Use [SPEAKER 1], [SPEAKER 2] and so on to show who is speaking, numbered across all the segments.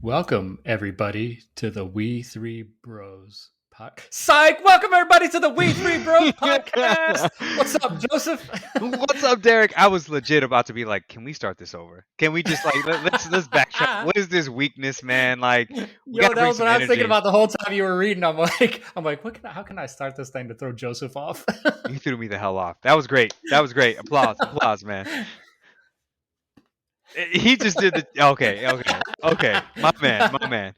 [SPEAKER 1] Welcome everybody to the We Three Bros podcast. Sike, welcome everybody to the We Three Bros podcast. What's up, Joseph?
[SPEAKER 2] What's up, Derek? I was legit about to be like, can we start this over? Can we just let's backtrack? What is this weakness, man? Like, we
[SPEAKER 1] Yo,
[SPEAKER 2] gotta
[SPEAKER 1] that
[SPEAKER 2] bring
[SPEAKER 1] was
[SPEAKER 2] some
[SPEAKER 1] what I was thinking
[SPEAKER 2] energy.
[SPEAKER 1] about the whole time you were reading. I'm like, how can I start this thing to throw Joseph off?
[SPEAKER 2] You threw me the hell off. That was great. That was great. Applause, man. He just did the okay. My man.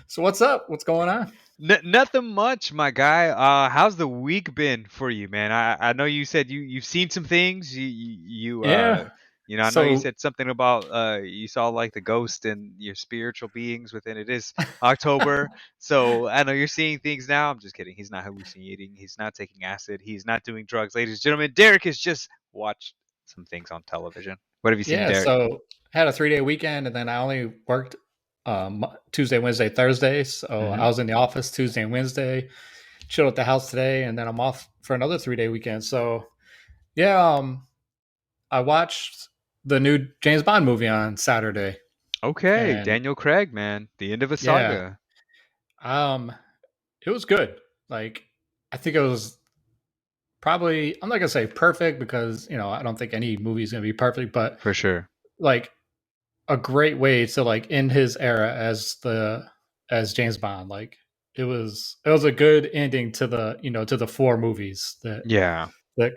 [SPEAKER 1] So what's up? What's going on?
[SPEAKER 2] Nothing much, my guy. How's the week been for you, man? I know you said you've seen some things.
[SPEAKER 1] Yeah.
[SPEAKER 2] I know you
[SPEAKER 1] So
[SPEAKER 2] said something about you saw like the ghost and your spiritual beings within it. Is October, so I know you're seeing things now. I'm just kidding. He's not hallucinating. He's not taking acid. He's not doing drugs, ladies and gentlemen. Derek has just watched some things on television. What have you seen,
[SPEAKER 1] yeah,
[SPEAKER 2] Derek?
[SPEAKER 1] so had a 3 day weekend, and then I only worked Tuesday, Wednesday, Thursday. So
[SPEAKER 2] Hmm.
[SPEAKER 1] I was in the office Tuesday and Wednesday, chilled at the house today, and then I'm off for another 3 day weekend. So yeah, I watched the new James Bond movie on Saturday,
[SPEAKER 2] Okay,
[SPEAKER 1] and
[SPEAKER 2] Daniel Craig, man, the end of a
[SPEAKER 1] yeah,
[SPEAKER 2] saga.
[SPEAKER 1] um, it was good. Like I think it was probably, I'm not gonna say perfect because I don't think any movie is gonna be perfect, but
[SPEAKER 2] For sure.
[SPEAKER 1] like a great way to like end his era as James Bond. Like it was a good ending to the four movies
[SPEAKER 2] Yeah.
[SPEAKER 1] that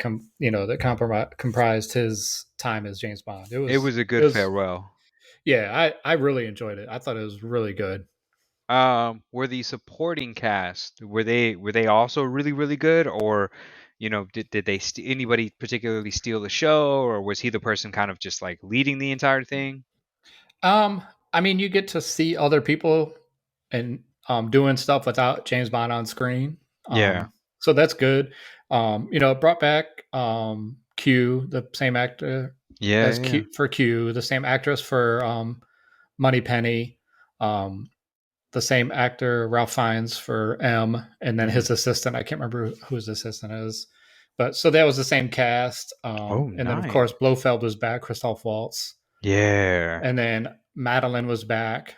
[SPEAKER 1] comprised his time as James Bond. It
[SPEAKER 2] It
[SPEAKER 1] was
[SPEAKER 2] was a
[SPEAKER 1] it
[SPEAKER 2] good
[SPEAKER 1] was
[SPEAKER 2] farewell.
[SPEAKER 1] yeah, I really enjoyed it. I thought it was really good.
[SPEAKER 2] Were the supporting cast were they also really really good, or did anybody particularly steal the show, or was he the person kind of just like leading the entire thing?
[SPEAKER 1] Um, I mean, you get to see other people and doing stuff without James Bond on screen.
[SPEAKER 2] Yeah.
[SPEAKER 1] So that's good. It brought back Q, the same actor
[SPEAKER 2] Yeah,
[SPEAKER 1] as
[SPEAKER 2] yeah.
[SPEAKER 1] Q, the same actress for Moneypenny, um, the same actor Ralph Fiennes for M, and then
[SPEAKER 2] Hmm.
[SPEAKER 1] his assistant. I can't remember who his assistant is, but so that was the same cast.
[SPEAKER 2] Oh,
[SPEAKER 1] And then of
[SPEAKER 2] nice.
[SPEAKER 1] course Blofeld was back, Christoph Waltz,
[SPEAKER 2] Yeah.
[SPEAKER 1] and then Madeline was back.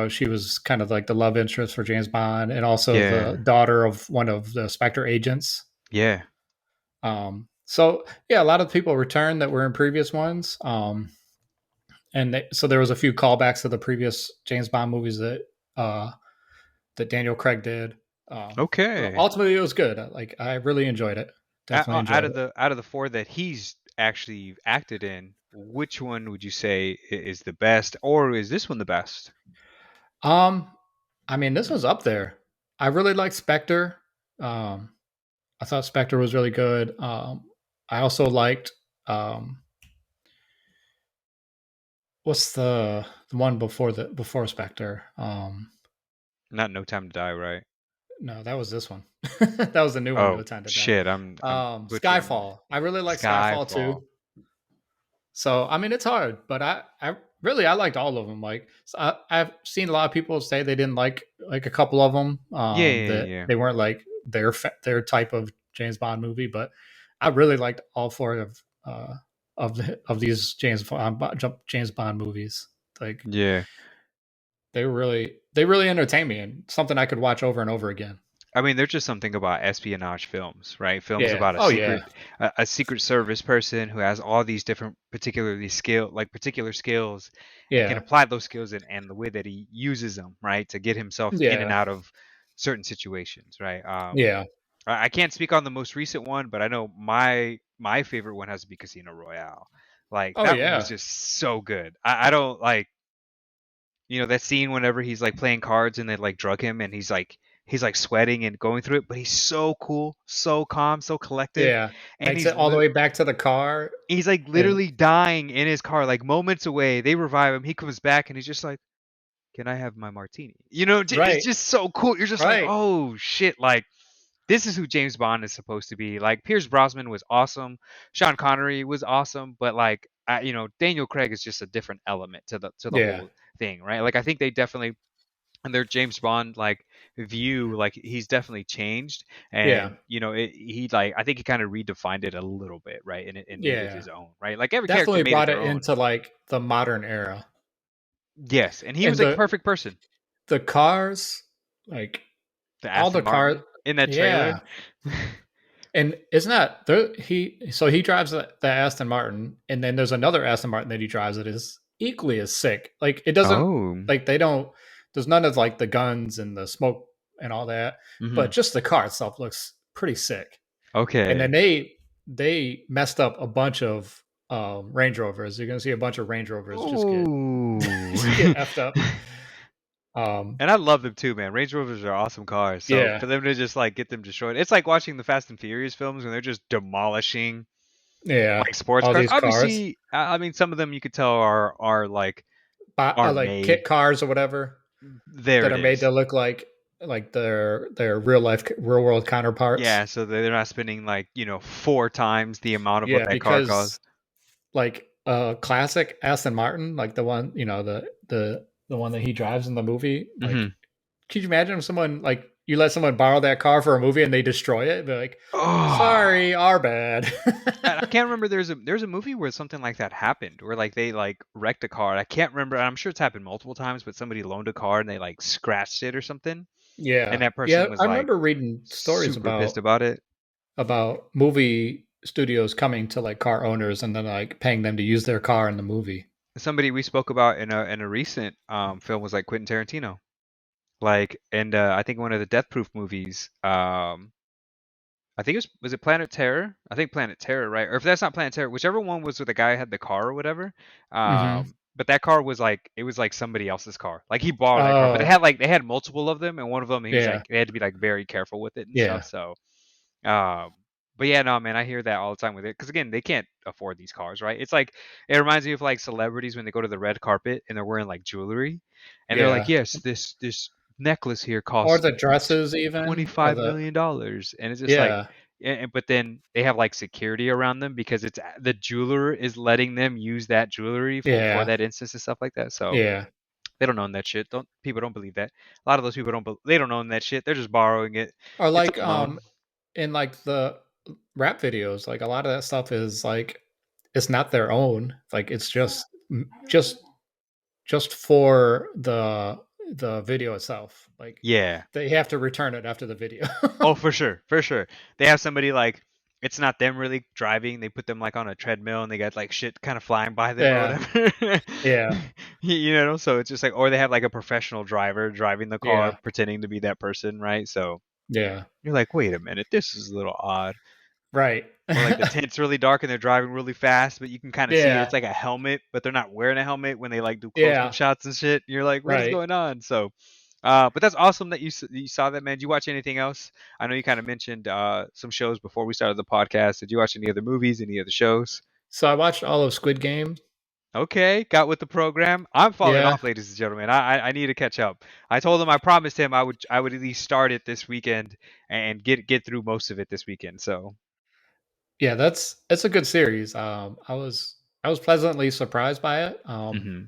[SPEAKER 1] She was kind of like the love interest for James Bond, and also the
[SPEAKER 2] Yeah.
[SPEAKER 1] daughter of one of the Spectre agents.
[SPEAKER 2] Yeah.
[SPEAKER 1] So yeah, a lot of people returned that were in previous ones, so there was a few callbacks to the previous James Bond movies uh, that Daniel Craig did. But
[SPEAKER 2] Okay.
[SPEAKER 1] ultimately, it was good. Like I really enjoyed it. Definitely
[SPEAKER 2] Out
[SPEAKER 1] enjoyed
[SPEAKER 2] of
[SPEAKER 1] it.
[SPEAKER 2] the four that he's actually acted in, which one would you say is the best, or is this one the best?
[SPEAKER 1] Um, I mean, this was up there. I really liked Spectre. Um, I thought Spectre was really good. I also liked what's the one before Spectre?
[SPEAKER 2] Not No Time to Die, right?
[SPEAKER 1] No, that was this one. That was the new one.
[SPEAKER 2] Oh
[SPEAKER 1] No Time to Die.
[SPEAKER 2] shit, I'm butchering that.
[SPEAKER 1] Skyfall. I really like Skyfall
[SPEAKER 2] Skyfall.
[SPEAKER 1] too. So I mean, it's hard, but I liked all of them. Like I've seen a lot of people say they didn't like a couple of them.
[SPEAKER 2] Yeah, yeah,
[SPEAKER 1] That
[SPEAKER 2] yeah.
[SPEAKER 1] they weren't like their type of James Bond movie, but I really liked all four of these James Bond movies. Like
[SPEAKER 2] Yeah.
[SPEAKER 1] they really entertain me and something I could watch over and over again.
[SPEAKER 2] I mean, there's just something about espionage films, right? Films
[SPEAKER 1] Yeah.
[SPEAKER 2] about
[SPEAKER 1] Oh yeah.
[SPEAKER 2] a secret service person who has all these different particular skills, and can
[SPEAKER 1] Yeah.
[SPEAKER 2] apply those skills and the way that he uses them, right, to get himself in and
[SPEAKER 1] Yeah.
[SPEAKER 2] out of certain situations, right?
[SPEAKER 1] Yeah.
[SPEAKER 2] I can't speak on the most recent one, but I know my favorite one has to be Casino Royale. Like
[SPEAKER 1] Oh
[SPEAKER 2] that one was
[SPEAKER 1] yeah.
[SPEAKER 2] just so good. I don't like that scene whenever he's like playing cards and they like drug him and he's like sweating and going through it, but he's so cool, so calm, so collected,
[SPEAKER 1] Yeah.
[SPEAKER 2] and
[SPEAKER 1] Makes it all the way back to the car
[SPEAKER 2] he's like
[SPEAKER 1] and
[SPEAKER 2] literally dying in his car, like moments away. They revive him. He comes back and he's just like, "Can I have my martini?" It's
[SPEAKER 1] right.
[SPEAKER 2] just so cool. You're just like,
[SPEAKER 1] Right.
[SPEAKER 2] "Oh shit!" Like this is who James Bond is supposed to be. Like Pierce Brosnan was awesome, Sean Connery was awesome, but like Daniel Craig is just a different element to the
[SPEAKER 1] Yeah.
[SPEAKER 2] whole thing, right? Like I think they definitely and their James Bond like view, like he's definitely changed,
[SPEAKER 1] Yeah,
[SPEAKER 2] and he like I think he kind of redefined it a little bit, right, and made it
[SPEAKER 1] yeah,
[SPEAKER 2] his own, right? Like every character
[SPEAKER 1] definitely
[SPEAKER 2] made it
[SPEAKER 1] brought
[SPEAKER 2] their
[SPEAKER 1] it
[SPEAKER 2] own.
[SPEAKER 1] into like the modern era.
[SPEAKER 2] Yes, and he was
[SPEAKER 1] And
[SPEAKER 2] like a perfect person.
[SPEAKER 1] the cars, like
[SPEAKER 2] The
[SPEAKER 1] all
[SPEAKER 2] Aston
[SPEAKER 1] the cars,
[SPEAKER 2] Martin in that trailer.
[SPEAKER 1] yeah. And isn't that there? He drives the Aston Martin, and then there's another Aston Martin that he drives that is equally as sick. Like it doesn't
[SPEAKER 2] Oh.
[SPEAKER 1] like they don't. There's none of like the guns and the smoke and all that,
[SPEAKER 2] Hmm.
[SPEAKER 1] but just the car itself looks pretty sick. And then
[SPEAKER 2] Okay.
[SPEAKER 1] they messed up a bunch of Range Rovers. You're gonna see a bunch of Range Rovers
[SPEAKER 2] Ooh.
[SPEAKER 1] just get effed up. Um,
[SPEAKER 2] And I love them too, man. Range Rovers are awesome cars. So
[SPEAKER 1] yeah,
[SPEAKER 2] for them to just like get them destroyed, it's like watching the Fast and Furious films when they're just demolishing
[SPEAKER 1] yeah,
[SPEAKER 2] like sports
[SPEAKER 1] all
[SPEAKER 2] cars.
[SPEAKER 1] these cars,
[SPEAKER 2] Obviously, I mean some of them you could tell are like aren't
[SPEAKER 1] like
[SPEAKER 2] made.
[SPEAKER 1] kit cars or whatever
[SPEAKER 2] There
[SPEAKER 1] that
[SPEAKER 2] it
[SPEAKER 1] are made
[SPEAKER 2] is.
[SPEAKER 1] to look like their real world counterparts.
[SPEAKER 2] Yeah, so they're not spending like, 4 times the amount of what
[SPEAKER 1] Yeah,
[SPEAKER 2] that car costs.
[SPEAKER 1] because like a classic Aston Martin, like the one the one that he drives in the movie, like
[SPEAKER 2] Hmm.
[SPEAKER 1] could you imagine if someone like you let someone borrow that car for a movie and they destroy it? Be like,
[SPEAKER 2] Oh.
[SPEAKER 1] sorry, our bad.
[SPEAKER 2] I can't remember. There's a movie where something like that happened, where like they like wrecked a car. I can't remember. I'm sure it's happened multiple times, but somebody loaned a car and they like scratched it or something, and
[SPEAKER 1] Yeah,
[SPEAKER 2] that
[SPEAKER 1] yeah.
[SPEAKER 2] person was
[SPEAKER 1] I
[SPEAKER 2] like
[SPEAKER 1] remember reading stories
[SPEAKER 2] super pissed about it.
[SPEAKER 1] about movie studios coming to like car owners and then like paying them to use their car in the movie.
[SPEAKER 2] Somebody we spoke about in a recent film was like Quentin Tarantino, like, and I think one of the Death Proof movies. I think was it Planet Terror? I think Planet Terror, right? Or if that's not Planet Terror, whichever one was where the guy had the car or whatever.
[SPEAKER 1] Hmm.
[SPEAKER 2] But that car was like it was like somebody else's car. Like he borrowed that car, but
[SPEAKER 1] Oh,
[SPEAKER 2] they had multiple of them, and one of them he was
[SPEAKER 1] yeah,
[SPEAKER 2] like they had to be like very careful with it and stuff.
[SPEAKER 1] yeah,
[SPEAKER 2] So, um, but yeah, no, man, I hear that all the time with it because again, they can't afford these cars, right? It's like it reminds me of like celebrities when they go to the red carpet and they're wearing like jewelry, and they're like,
[SPEAKER 1] yeah.
[SPEAKER 2] yes, this necklace here
[SPEAKER 1] Or
[SPEAKER 2] costs
[SPEAKER 1] the dresses even, or
[SPEAKER 2] $25
[SPEAKER 1] the
[SPEAKER 2] million dollars, and it's just like,
[SPEAKER 1] yeah,
[SPEAKER 2] but then they have like security around them because it's the jeweler is letting them use that jewelry for
[SPEAKER 1] yeah,
[SPEAKER 2] that instance and stuff like that. So
[SPEAKER 1] yeah.
[SPEAKER 2] they don't own that shit. Don't People don't believe that. A lot of those people they don't own that shit. They're just borrowing it.
[SPEAKER 1] Or
[SPEAKER 2] It's
[SPEAKER 1] like
[SPEAKER 2] on loan.
[SPEAKER 1] in like the rap videos, like a lot of that stuff is like it's not their own. Like it's just just for the video itself. Like
[SPEAKER 2] Yeah.
[SPEAKER 1] they have to return it after the video.
[SPEAKER 2] Oh, for sure, for sure. They have somebody like it's not them really driving. They put them like on a treadmill and they got like shit kind of flying by them or
[SPEAKER 1] Yeah,
[SPEAKER 2] whatever.
[SPEAKER 1] yeah,
[SPEAKER 2] So it's just like, or they have like a professional driver driving the car,
[SPEAKER 1] yeah,
[SPEAKER 2] pretending to be that person, right? So
[SPEAKER 1] yeah.
[SPEAKER 2] you're like, wait a minute, this is a little odd.
[SPEAKER 1] Right.
[SPEAKER 2] Or like the tent's really dark and they're driving really fast, but you can kind of see
[SPEAKER 1] Yeah,
[SPEAKER 2] it's like a helmet, but they're not wearing a helmet when they like do close up
[SPEAKER 1] yeah.
[SPEAKER 2] shots and shit. You're like, what is
[SPEAKER 1] Right.
[SPEAKER 2] going on? So, but that's awesome that you saw that, man. Did you watch anything else? I know you kind of mentioned some shows before we started the podcast. Did you watch any other movies, any other shows?
[SPEAKER 1] So I watched all of Squid Game.
[SPEAKER 2] Okay, got with the program. I'm falling
[SPEAKER 1] Yeah,
[SPEAKER 2] off, ladies and gentlemen. I need to catch up. I told him I promised him I would at least start it this weekend and get through most of it this weekend. So,
[SPEAKER 1] yeah. That's it's a good series. I was pleasantly surprised by it.
[SPEAKER 2] hmm.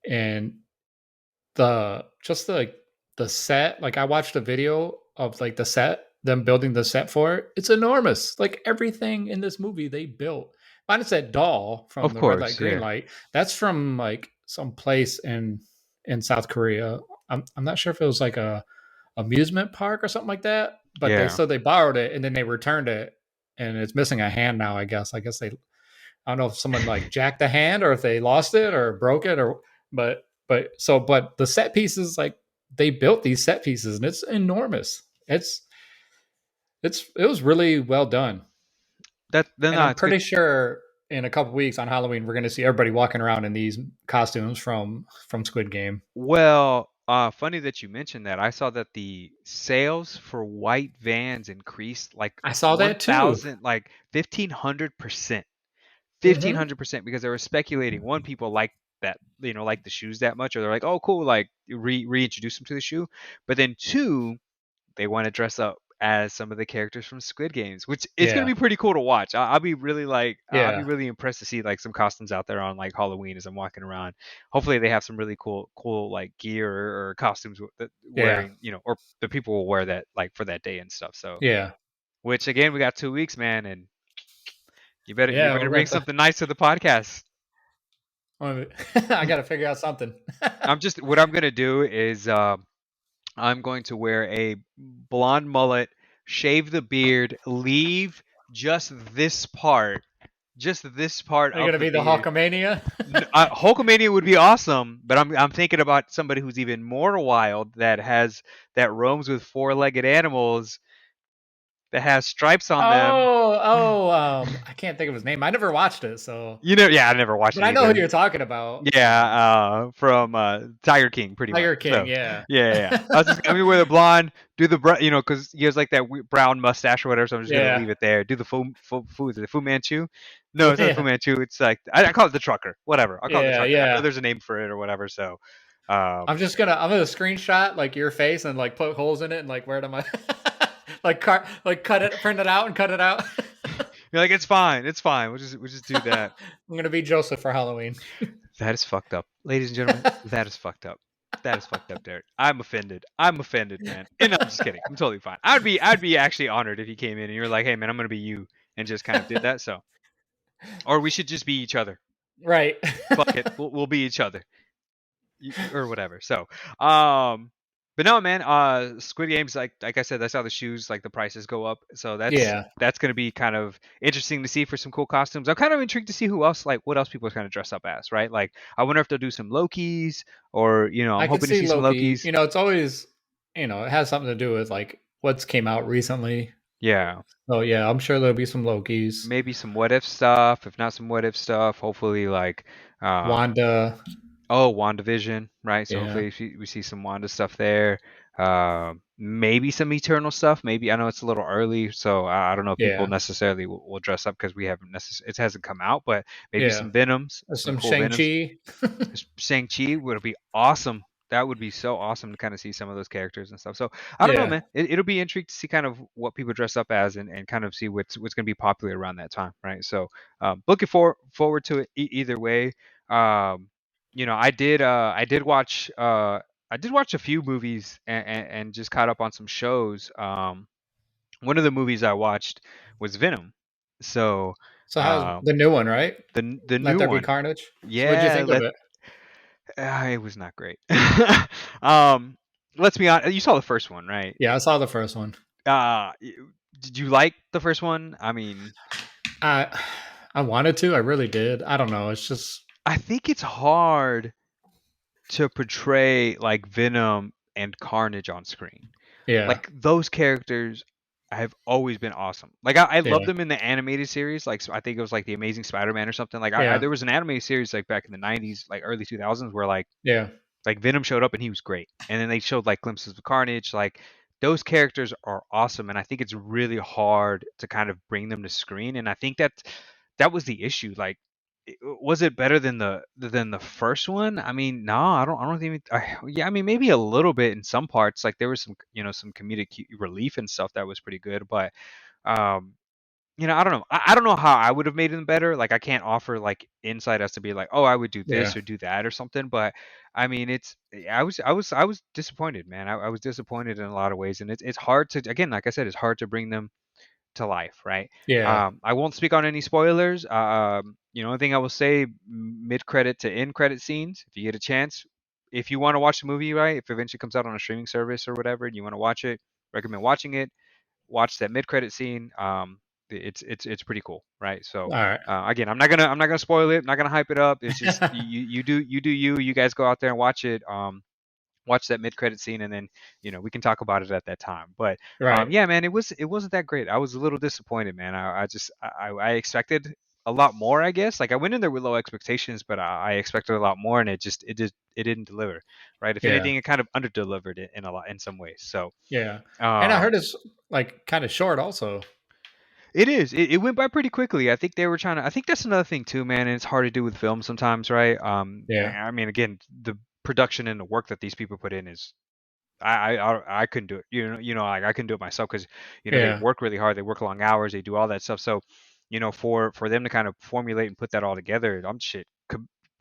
[SPEAKER 1] And the just the set, like I watched a video of like the set, them building the set for it. It's enormous. Like everything in this movie they built. Minus that doll from
[SPEAKER 2] Of
[SPEAKER 1] the red light,
[SPEAKER 2] course,
[SPEAKER 1] green
[SPEAKER 2] yeah,
[SPEAKER 1] light. That's from like some place in South Korea. I'm not sure if it was like a amusement park or something like that. But
[SPEAKER 2] yeah.
[SPEAKER 1] they borrowed it and then they returned it, and it's missing a hand now. I guess they I don't know if someone like jacked the hand or if they lost it or broke it or but the set pieces, like they built these set pieces and it's enormous. It was really well done. And
[SPEAKER 2] No,
[SPEAKER 1] I'm
[SPEAKER 2] it's good.
[SPEAKER 1] pretty sure in a couple weeks on Halloween we're going to see everybody walking around in these costumes from Squid Game.
[SPEAKER 2] Well, funny that you mentioned that. I saw that the sales for white vans increased like
[SPEAKER 1] I saw that too.
[SPEAKER 2] 1,000, like 1,500%.
[SPEAKER 1] Mhm.
[SPEAKER 2] 1,500% because they were speculating. One, people like that, like the shoes that much, or they're like, oh, cool, like reintroduce them to the shoe. But then two, they want to dress up as some of the characters from Squid Games, which it's gonna
[SPEAKER 1] Yeah.
[SPEAKER 2] be pretty cool to watch. I'll be really like, I'll be
[SPEAKER 1] Yeah.
[SPEAKER 2] really impressed to see like some costumes out there on like Halloween as I'm walking around. Hopefully they have some really cool like gear or costumes that
[SPEAKER 1] Yeah.
[SPEAKER 2] wearing, or the people will wear that like for that day and stuff. So,
[SPEAKER 1] Yeah.
[SPEAKER 2] which again, we got 2 weeks, man, and you
[SPEAKER 1] Yeah.
[SPEAKER 2] better
[SPEAKER 1] We're
[SPEAKER 2] bring
[SPEAKER 1] going to.
[SPEAKER 2] something nice to the podcast.
[SPEAKER 1] I got to figure out something.
[SPEAKER 2] What I'm gonna do is I'm going to wear a blonde mullet, shave the beard, leave just this part, just this part
[SPEAKER 1] Are you
[SPEAKER 2] of
[SPEAKER 1] gonna
[SPEAKER 2] the
[SPEAKER 1] be the
[SPEAKER 2] beard.
[SPEAKER 1] Hulkamania?
[SPEAKER 2] Hulkamania would be awesome, but I'm thinking about somebody who's even more wild that roams with four-legged animals that has stripes on them.
[SPEAKER 1] I can't think of his name. I never watched it, so
[SPEAKER 2] Yeah, I never watched
[SPEAKER 1] but
[SPEAKER 2] it
[SPEAKER 1] I know who
[SPEAKER 2] either.
[SPEAKER 1] you're talking about.
[SPEAKER 2] Yeah, from Tiger King, pretty much.
[SPEAKER 1] Tiger King.
[SPEAKER 2] So,
[SPEAKER 1] Yeah.
[SPEAKER 2] yeah. I'm gonna wear the blonde, do the because he has like that brown mustache or whatever. So I'm just gonna
[SPEAKER 1] Yeah.
[SPEAKER 2] leave it there. Do the is it the Fu Manchu? No, it's not the Fu
[SPEAKER 1] Yeah.
[SPEAKER 2] Manchu. It's like I call it the trucker. Whatever. I'll call it the
[SPEAKER 1] Yeah.
[SPEAKER 2] trucker. I know
[SPEAKER 1] Yeah.
[SPEAKER 2] there's a name for it or whatever. So, um,
[SPEAKER 1] I'm gonna screenshot like your face and like put holes in it and like wear it on my like cut it, print it out and cut it out.
[SPEAKER 2] you're like, it's fine, it's fine. We'll just do that.
[SPEAKER 1] I'm gonna be Joseph for Halloween.
[SPEAKER 2] That is fucked up, ladies and gentlemen. That is fucked up. That is fucked up, Derek. I'm offended. I'm offended, man. And no, I'm just kidding. I'm totally fine. I'd be actually honored if you came in and you're like, hey, man, I'm gonna be you, and just kind of did that. So, or we should just be each other.
[SPEAKER 1] Right.
[SPEAKER 2] Fuck it, we'll be each other, or whatever. So, um, but no, man. Squid Games, like I said, I saw the shoes, like the prices go up. So
[SPEAKER 1] Yeah.
[SPEAKER 2] that's gonna be kind of interesting to see for some cool costumes. I'm kind of intrigued to see who else, like what else people are kind of dress up as, right? Like, I wonder if they'll do some Lokis, or I'm
[SPEAKER 1] I could
[SPEAKER 2] hoping to
[SPEAKER 1] see
[SPEAKER 2] see some
[SPEAKER 1] Loki.
[SPEAKER 2] Lokis.
[SPEAKER 1] It's always, it has something to do with like what's came out recently.
[SPEAKER 2] Yeah,
[SPEAKER 1] So yeah, I'm sure there'll be some Lokis.
[SPEAKER 2] maybe some what if stuff. If not some what if stuff, hopefully like um
[SPEAKER 1] Wanda.
[SPEAKER 2] oh, WandaVision, right? So
[SPEAKER 1] Yeah.
[SPEAKER 2] hopefully we see some Wanda stuff there. Maybe some Eternal stuff. Maybe I know it's a little early, so I don't know if people
[SPEAKER 1] Yeah.
[SPEAKER 2] necessarily will dress up because we haven't it hasn't come out. But maybe
[SPEAKER 1] Yeah.
[SPEAKER 2] some Venoms,
[SPEAKER 1] There's
[SPEAKER 2] some
[SPEAKER 1] some
[SPEAKER 2] cool Venoms.
[SPEAKER 1] Shang-Chi.
[SPEAKER 2] Shang-Chi would be awesome. That would be so awesome to kind of see some of those characters and stuff. So I don't know,
[SPEAKER 1] Yeah.
[SPEAKER 2] man. It'll be intriguing to see kind of what people dress up as, and kind of see what's going to be popular around that time, right? So looking forward to it either way. Um, I did watch a few movies, and just caught up on some shows. One of the movies I watched was Venom. So
[SPEAKER 1] So how's
[SPEAKER 2] uh,
[SPEAKER 1] the new one, right?
[SPEAKER 2] the
[SPEAKER 1] Let
[SPEAKER 2] new
[SPEAKER 1] There Be
[SPEAKER 2] one,
[SPEAKER 1] Carnage. So what'd you
[SPEAKER 2] yeah,
[SPEAKER 1] think of it?
[SPEAKER 2] it was not great. um, let's be honest. You saw the first one, right?
[SPEAKER 1] Yeah, I saw the first one.
[SPEAKER 2] Uh, did you like the first one? I mean,
[SPEAKER 1] I I wanted to. I really did. I don't know. It's just
[SPEAKER 2] I think it's hard to portray like Venom and Carnage on screen.
[SPEAKER 1] yeah.
[SPEAKER 2] Like those characters have always been awesome. Like I loved
[SPEAKER 1] Yeah.
[SPEAKER 2] them in the animated series. Like I think it was like the Amazing Spider-Man or something. Like
[SPEAKER 1] Yeah.
[SPEAKER 2] there was an animated series like back in the '90s, like early 2000s, where
[SPEAKER 1] Yeah.
[SPEAKER 2] like Venom showed up and he was great. And then they showed like glimpses of Carnage. Like those characters are awesome, and I think it's really hard to kind of bring them to screen. And I think that was the issue. Like, was it better than the first one? I mean, no, I don't even. Yeah, I mean, maybe a little bit in some parts. Like there was some some comedic relief and stuff that was pretty good, but um, I don't know. I don't know how I would have made them better. Like I can't offer like insight as to be like, oh, I would do
[SPEAKER 1] Yeah.
[SPEAKER 2] this or do that or something. But I mean, I was disappointed, man. I was disappointed in a lot of ways, and it's hard to, again, like I said, it's hard to bring them to life, right?
[SPEAKER 1] Yeah.
[SPEAKER 2] I won't speak on any spoilers. Only thing I will say, mid credit to end credit scenes. If you get a chance, if you want to watch the movie, right? If it eventually comes out on a streaming service or whatever, and you want to watch it, recommend watching it. Watch that mid credit scene. It's pretty cool, right? So
[SPEAKER 1] All right.
[SPEAKER 2] again, I'm not gonna spoil it. I'm not gonna hype it up. It's just you. You guys go out there and watch it. Watch that mid credit scene, and then we can talk about it at that time. But
[SPEAKER 1] Right.
[SPEAKER 2] yeah, man, it wasn't that great. I was a little disappointed, man. I expected a lot more, I guess. Like I went in there with low expectations, but I expected a lot more, and it didn't deliver, right? If
[SPEAKER 1] Yeah.
[SPEAKER 2] anything, it kind of under delivered it in some ways. So
[SPEAKER 1] Yeah. And I heard
[SPEAKER 2] um,
[SPEAKER 1] it's like kind of short also.
[SPEAKER 2] it is. It went by pretty quickly. I think they were trying to. I think that's another thing too, man. And it's hard to do with film sometimes, right?
[SPEAKER 1] Yeah.
[SPEAKER 2] I mean, again, the production and the work that these people put in is I couldn't do it. Like I couldn't do it myself because they
[SPEAKER 1] Yeah.
[SPEAKER 2] work really hard, they work long hours, they do all that stuff. So for them to kind of formulate and put that all together, I'm shit.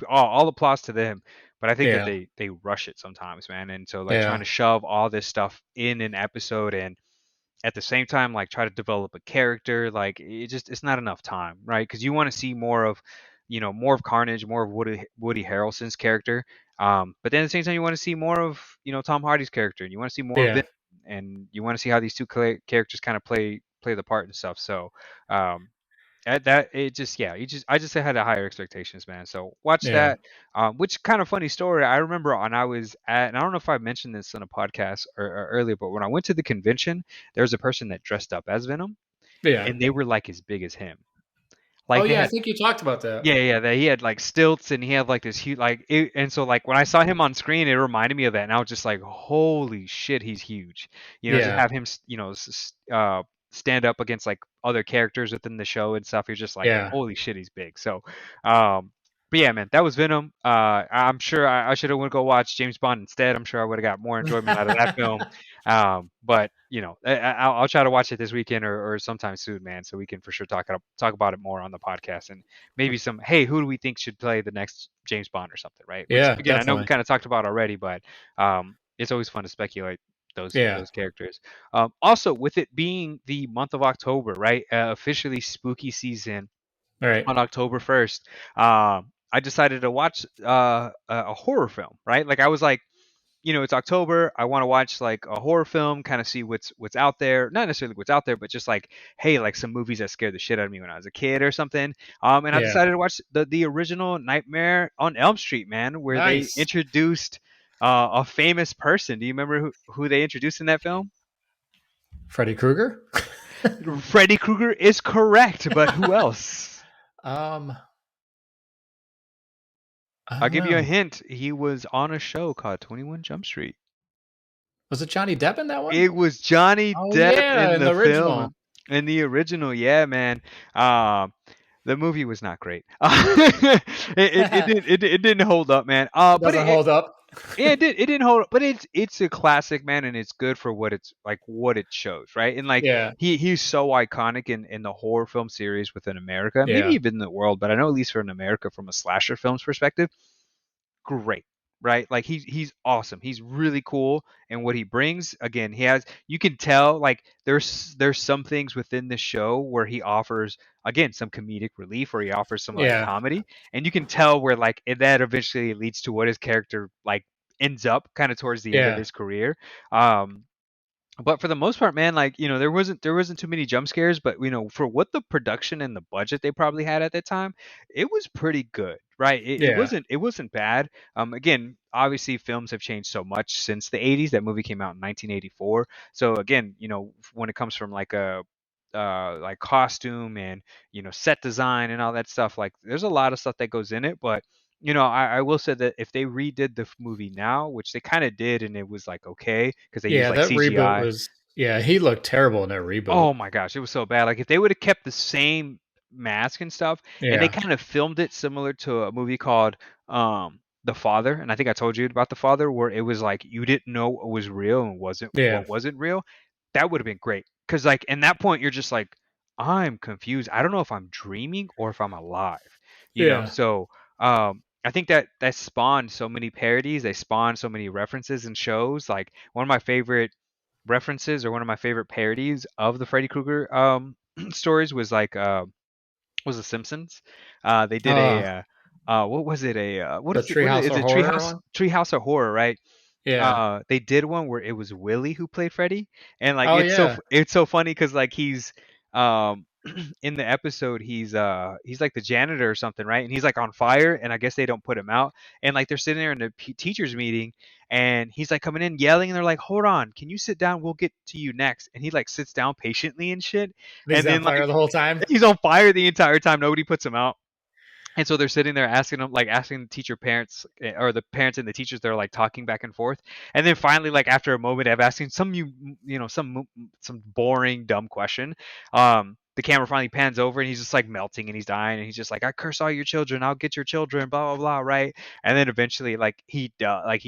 [SPEAKER 2] All applause to them. But I think that
[SPEAKER 1] Yeah.
[SPEAKER 2] they rush it sometimes, man. And so like trying
[SPEAKER 1] Yeah.
[SPEAKER 2] to shove all this stuff in an episode and at the same time like try to develop a character, like it's not enough time, right? Because you want to see more of Carnage, more of Woody Harrelson's character. But then at the same time you want to see more of Tom Hardy's character, and you want to see more of Vin,
[SPEAKER 1] Yeah.
[SPEAKER 2] and you want to see how these two characters kind of play the part and stuff. So um at that it just yeah you just I just had a higher expectations, man. So watch
[SPEAKER 1] Yeah.
[SPEAKER 2] that. Which kind of funny story, I remember when I was at, and I don't know if I mentioned this in a podcast or earlier, but when I went to the convention, there was a person that dressed up as Venom,
[SPEAKER 1] Yeah.
[SPEAKER 2] and they were like as big as him.
[SPEAKER 1] Oh
[SPEAKER 2] Like they
[SPEAKER 1] yeah, I
[SPEAKER 2] had,
[SPEAKER 1] think you talked about that.
[SPEAKER 2] yeah, yeah, that he had like stilts, and he had like this huge and so like when I saw him on screen, it reminded me of that, and I was just like, holy shit, he's huge. Just
[SPEAKER 1] Yeah.
[SPEAKER 2] have him, stand up against like other characters within the show and stuff. You're just like,
[SPEAKER 1] Yeah.
[SPEAKER 2] holy shit, he's big. So, but yeah, man, that was Venom. I'm sure I should have went go watch James Bond instead. I'm sure I would have got more enjoyment out of that film. But I'll try to watch it this weekend or sometime soon, man, so we can for sure talk about it more on the podcast, and maybe some, hey, who do we think should play the next James Bond or something, right? Which
[SPEAKER 1] Yeah,
[SPEAKER 2] again, I know we
[SPEAKER 1] definitely.
[SPEAKER 2] kind of talked about already, but it's always fun to speculate those
[SPEAKER 1] Yeah.
[SPEAKER 2] those characters. Also, with it being the month of October, right? Officially spooky season
[SPEAKER 1] All right.
[SPEAKER 2] on October 1st. I decided to watch a horror film, right? Like I was like, it's October. I want to watch like a horror film, kind of see what's out there. Not necessarily what's out there, but just like, hey, like some movies that scared the shit out of me when I was a kid or something. And I
[SPEAKER 1] Yeah.
[SPEAKER 2] decided to watch the original Nightmare on Elm Street, man, where they
[SPEAKER 1] Nice.
[SPEAKER 2] introduced a famous person. Do you remember who they introduced in that film?
[SPEAKER 1] Freddy Krueger?
[SPEAKER 2] Freddy Krueger is correct, but who else?
[SPEAKER 1] um, I
[SPEAKER 2] I'll
[SPEAKER 1] don't
[SPEAKER 2] give you a
[SPEAKER 1] know.
[SPEAKER 2] hint. He was on a show called 21 Jump Street.
[SPEAKER 1] Was it Johnny Depp in that one?
[SPEAKER 2] It was Johnny
[SPEAKER 1] Oh
[SPEAKER 2] Depp
[SPEAKER 1] yeah,
[SPEAKER 2] in
[SPEAKER 1] in the
[SPEAKER 2] the
[SPEAKER 1] original.
[SPEAKER 2] film. In the original, yeah, man. Um, the movie was not great. It didn't hold up, man.
[SPEAKER 1] It
[SPEAKER 2] But
[SPEAKER 1] doesn't hold up.
[SPEAKER 2] it didn't hold up. But it's a classic, man, and it's good for what it shows, right? And like
[SPEAKER 1] Yeah.
[SPEAKER 2] he's so iconic in the horror film series within America, maybe
[SPEAKER 1] Yeah.
[SPEAKER 2] even the world, but I know at least for in America from a slasher films perspective, great, right? Like he's awesome. He's really cool, and what he brings, again, you can tell like there's some things within the show where he offers, again, some comedic relief, or he offers some like
[SPEAKER 1] Yeah.
[SPEAKER 2] comedy, and you can tell where like that eventually leads to what his character like ends up kind of towards the end of
[SPEAKER 1] Yeah.
[SPEAKER 2] his career. Um but for the most part, man, like there wasn't too many jump scares, but for what the production and the budget they probably had at that time, it was pretty good, right? It
[SPEAKER 1] Yeah.
[SPEAKER 2] wasn't it wasn't bad. Again, obviously films have changed so much since the 80s. That movie came out in 1984. So again, when it comes from like a like costume and set design and all that stuff, like there's a lot of stuff that goes in it, but I will say that if they redid the movie now, which they kind of did, and it was like okay because they used
[SPEAKER 1] Yeah,
[SPEAKER 2] like
[SPEAKER 1] that reboot
[SPEAKER 2] CGI.
[SPEAKER 1] was yeah, he looked terrible in that reboot.
[SPEAKER 2] Oh my gosh, it was so bad. Like if they would have kept the same mask and stuff, and they
[SPEAKER 1] Yeah.
[SPEAKER 2] kind of filmed it similar to a movie called The Father, and I think I told you about The Father, where it was like you didn't know what was real and
[SPEAKER 1] Yeah.
[SPEAKER 2] wasn't real. That would have been great. Cause like in that point you're just like, I'm confused. I don't know if I'm dreaming or if I'm alive.
[SPEAKER 1] Yeah.
[SPEAKER 2] So I think that spawned so many parodies. They spawned so many references and shows. Like one of my favorite references or one of my favorite parodies of the Freddy Krueger stories was the Simpsons. They did
[SPEAKER 1] Uh
[SPEAKER 2] what was it, a what
[SPEAKER 1] the
[SPEAKER 2] is it, what
[SPEAKER 1] Treehouse
[SPEAKER 2] is
[SPEAKER 1] of
[SPEAKER 2] it,
[SPEAKER 1] Horror one?
[SPEAKER 2] Treehouse of Horror, right?
[SPEAKER 1] Yeah.
[SPEAKER 2] They did one where it was Willie who played Freddy, and like
[SPEAKER 1] Oh yeah.
[SPEAKER 2] it's so funny because like he's um in the episode he's like the janitor or something, right? And he's like on fire, and I guess they don't put him out, and like they're sitting there in the teachers meeting, and he's like coming in yelling, and they're like, hold on, can you sit down, we'll get to you next. And he like sits down patiently and shit,
[SPEAKER 1] He's
[SPEAKER 2] and
[SPEAKER 1] on
[SPEAKER 2] then
[SPEAKER 1] fire
[SPEAKER 2] like
[SPEAKER 1] the whole time.
[SPEAKER 2] he's on fire the entire time, nobody puts him out. And so they're sitting there asking them, like asking the teacher parents, or the parents and the teachers, they're like talking back and forth. And then finally, like after a moment of asking some boring dumb question, the camera finally pans over and he's just like melting and he's dying and he's just like, I curse all your children, I'll get your children, blah blah blah, right? And then eventually like he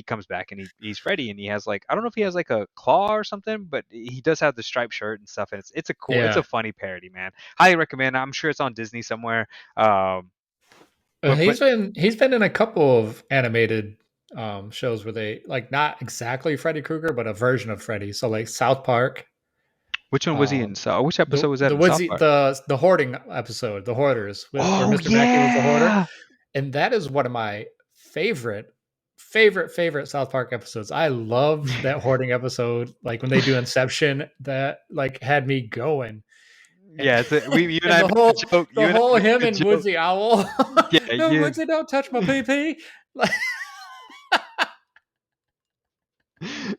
[SPEAKER 2] comes back and he's Freddy and he has like, I don't know if he has like a claw or something, but he does have the striped shirt and stuff, and it's a cool, it's a
[SPEAKER 1] Yeah.
[SPEAKER 2] funny parody, man. Highly recommend. I'm sure it's on Disney somewhere. But
[SPEAKER 1] He's been in a couple of animated shows where they like not exactly Freddy Krueger, but a version of Freddy. So like South Park,
[SPEAKER 2] which one was he in?
[SPEAKER 1] um,
[SPEAKER 2] So which episode was that
[SPEAKER 1] the
[SPEAKER 2] in South
[SPEAKER 1] Woodsy,
[SPEAKER 2] Park?
[SPEAKER 1] the hoarding episode, the hoarders, where
[SPEAKER 2] Oh
[SPEAKER 1] Mr. Mackey was the hoarder,
[SPEAKER 2] yeah.
[SPEAKER 1] and that is one of my favorite South Park episodes. I loved that hoarding episode, like when they do Inception, that like had me going. And,
[SPEAKER 2] Yeah, so we you and
[SPEAKER 1] and
[SPEAKER 2] I
[SPEAKER 1] the
[SPEAKER 2] made the
[SPEAKER 1] whole
[SPEAKER 2] joke.
[SPEAKER 1] the
[SPEAKER 2] You and I
[SPEAKER 1] whole
[SPEAKER 2] made
[SPEAKER 1] him
[SPEAKER 2] the
[SPEAKER 1] and
[SPEAKER 2] joke.
[SPEAKER 1] Woodsy Owl.
[SPEAKER 2] Yeah,
[SPEAKER 1] No,
[SPEAKER 2] you.
[SPEAKER 1] Woodsy, don't touch my pee pee. Like,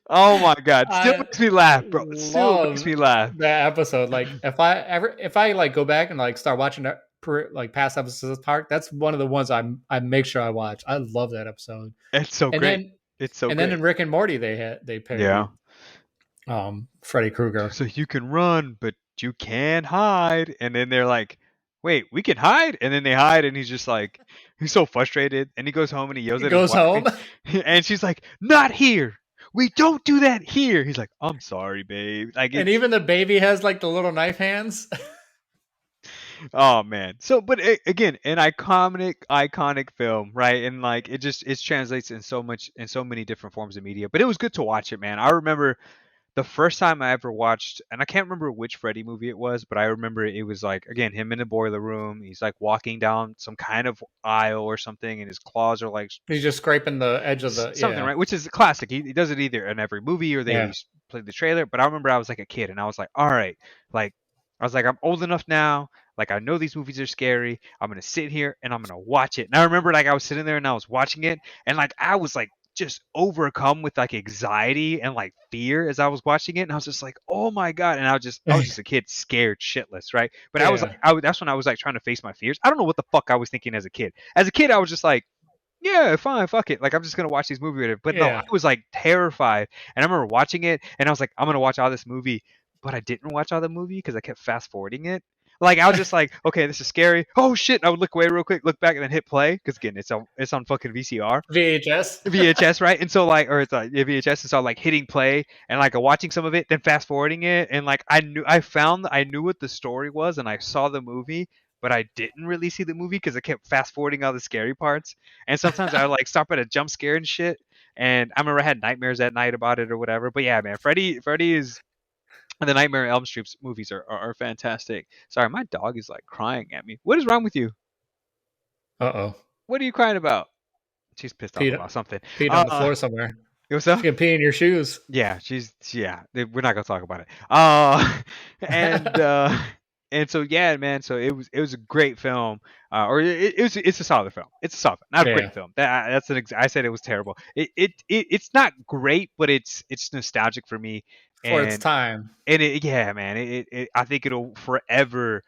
[SPEAKER 2] Oh my God, still
[SPEAKER 1] I
[SPEAKER 2] makes me laugh, bro. Still makes
[SPEAKER 1] love
[SPEAKER 2] me laugh.
[SPEAKER 1] that episode. Like if I like go back and like start watching like past episodes of Park, that's one of the ones I make sure I watch. I love that episode.
[SPEAKER 2] It's so
[SPEAKER 1] And
[SPEAKER 2] great.
[SPEAKER 1] then
[SPEAKER 2] It's so
[SPEAKER 1] and then
[SPEAKER 2] great.
[SPEAKER 1] in Rick and Morty they
[SPEAKER 2] Yeah.
[SPEAKER 1] parodied Freddy Krueger.
[SPEAKER 2] So you can run, but you can't hide. And then they're like, wait, we can hide? And then they hide, and he's just like, he's so frustrated. And he goes home and he yells
[SPEAKER 1] He
[SPEAKER 2] at his
[SPEAKER 1] goes
[SPEAKER 2] wife.
[SPEAKER 1] home,
[SPEAKER 2] And she's like, not here. We don't do that here. He's like, I'm sorry, babe. Like,
[SPEAKER 1] and
[SPEAKER 2] it's,
[SPEAKER 1] even the baby has like the little knife hands.
[SPEAKER 2] oh man. So, but again, an iconic film, right? And like, it translates in so much, in so many different forms of media. But it was good to watch it, man. I remember the first time I ever watched, and I can't remember which Freddy movie it was, but I remember it was like, again, him in the boiler room. He's like walking down some kind of aisle or something, and his claws are like
[SPEAKER 1] He's just scraping the edge of the
[SPEAKER 2] something, right? Which is a classic. He does it either in every movie or they
[SPEAKER 1] yeah.
[SPEAKER 2] play the trailer. But I remember I was like a kid, and I was like, all right, like I was like, I'm old enough now. Like I know these movies are scary. I'm gonna sit here and I'm gonna watch it. And I remember like I was sitting there and I was watching it, and like I was like just overcome with like anxiety and like fear as I was watching it, and I was just like, oh my god! And I was just a kid, scared shitless, right? But I was like,
[SPEAKER 1] Yeah.
[SPEAKER 2] that's when I was like trying to face my fears. I don't know what the fuck I was thinking as a kid. As a kid, I was just like, yeah, fine, fuck it. Like I'm just gonna watch these movies. But no, I
[SPEAKER 1] Yeah.
[SPEAKER 2] was like terrified, and I remember watching it, and I was like, I'm gonna watch all this movie, but I didn't watch all the movie because I kept fast forwarding it. Like I was just like, okay, this is scary. Oh shit! And I would look away real quick, look back, and then hit play because again, it's on fucking VCR.
[SPEAKER 1] VHS.
[SPEAKER 2] VHS, right? And so like, or it's like yeah, VHS, and so like hitting play and like watching some of it, then fast forwarding it, and like I knew what the story was, and I saw the movie, but I didn't really see the movie because I kept fast forwarding all the scary parts, and sometimes I would like stop at a jump scare and shit, and I remember I had nightmares at night about it or whatever. But yeah, man, Freddy is. And the Nightmare on Elm Street movies are fantastic. Sorry, my dog is like crying at me. What is wrong with you?
[SPEAKER 1] Uh-oh.
[SPEAKER 2] What are you crying about? She's pissed off
[SPEAKER 1] Peed
[SPEAKER 2] about something.
[SPEAKER 1] peed on the
[SPEAKER 2] Uh,
[SPEAKER 1] floor somewhere.
[SPEAKER 2] what's
[SPEAKER 1] She
[SPEAKER 2] up?
[SPEAKER 1] can pee in your shoes.
[SPEAKER 2] Yeah, yeah. We're not gonna talk about it. And and so yeah, man. So it was a great film. Or it's a solid film. It's a solid, not a
[SPEAKER 1] Yeah.
[SPEAKER 2] great film. That's I said it was terrible. It's not great, but it's nostalgic for me.
[SPEAKER 1] For its
[SPEAKER 2] And
[SPEAKER 1] time.
[SPEAKER 2] yeah, man. I think it'll forever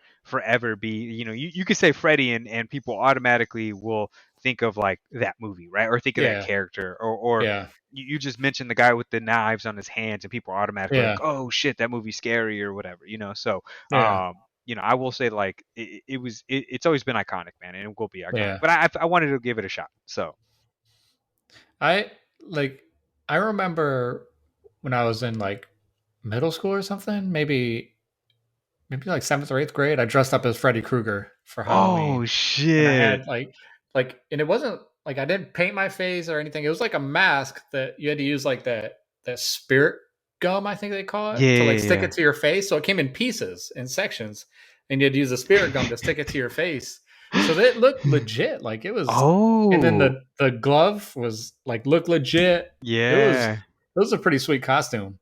[SPEAKER 2] be. You could say Freddy, and people automatically will think of like that movie, right? Or think of that
[SPEAKER 1] Yeah.
[SPEAKER 2] character, or
[SPEAKER 1] Yeah.
[SPEAKER 2] you just mentioned the guy with the knives on his hands, and people are automatically like,
[SPEAKER 1] Yeah.
[SPEAKER 2] oh shit, that movie's scary or whatever, So,
[SPEAKER 1] Yeah.
[SPEAKER 2] I will say like it's always been iconic, man, and it will be iconic.
[SPEAKER 1] Yeah.
[SPEAKER 2] But I wanted to give it a shot. So,
[SPEAKER 1] I like I remember when I was in like middle school or something, maybe like seventh or eighth grade, I dressed up as Freddy Krueger for
[SPEAKER 2] oh
[SPEAKER 1] Halloween. And I
[SPEAKER 2] shit,
[SPEAKER 1] had and it wasn't like I didn't paint my face or anything. It was like a mask that you had to use like that spirit gum, I think they call it, to like stick
[SPEAKER 2] yeah,
[SPEAKER 1] it to your face. So it came in pieces, in sections, and you had to use the spirit gum to stick it to your face. So that looked legit. Like it was, and then
[SPEAKER 2] oh
[SPEAKER 1] the glove was like looked legit.
[SPEAKER 2] yeah,
[SPEAKER 1] It was a pretty sweet costume.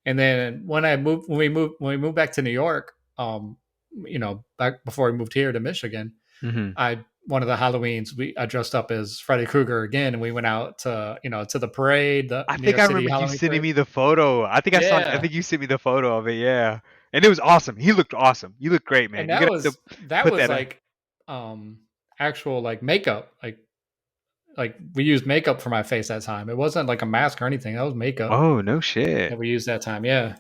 [SPEAKER 1] And then when we moved back to New York, back before we moved here to Michigan,
[SPEAKER 2] hmm
[SPEAKER 1] I one of the Halloweens I dressed up as Freddy Krueger again, and we went out to to the parade, the
[SPEAKER 2] I
[SPEAKER 1] New
[SPEAKER 2] think
[SPEAKER 1] York
[SPEAKER 2] I
[SPEAKER 1] City
[SPEAKER 2] remember you
[SPEAKER 1] Halloween
[SPEAKER 2] sending
[SPEAKER 1] parade.
[SPEAKER 2] me the photo. I think I saw. I
[SPEAKER 1] Yeah,
[SPEAKER 2] think you sent me the photo of it. Yeah, and it was awesome. He looked awesome. You look great,
[SPEAKER 1] and
[SPEAKER 2] man. You're gonna have to
[SPEAKER 1] that
[SPEAKER 2] put
[SPEAKER 1] was
[SPEAKER 2] that.
[SPEAKER 1] like actual like makeup, like we used makeup for my face that time. It wasn't like a mask or anything. That was makeup
[SPEAKER 2] Oh no shit.
[SPEAKER 1] that we used that time. Yeah,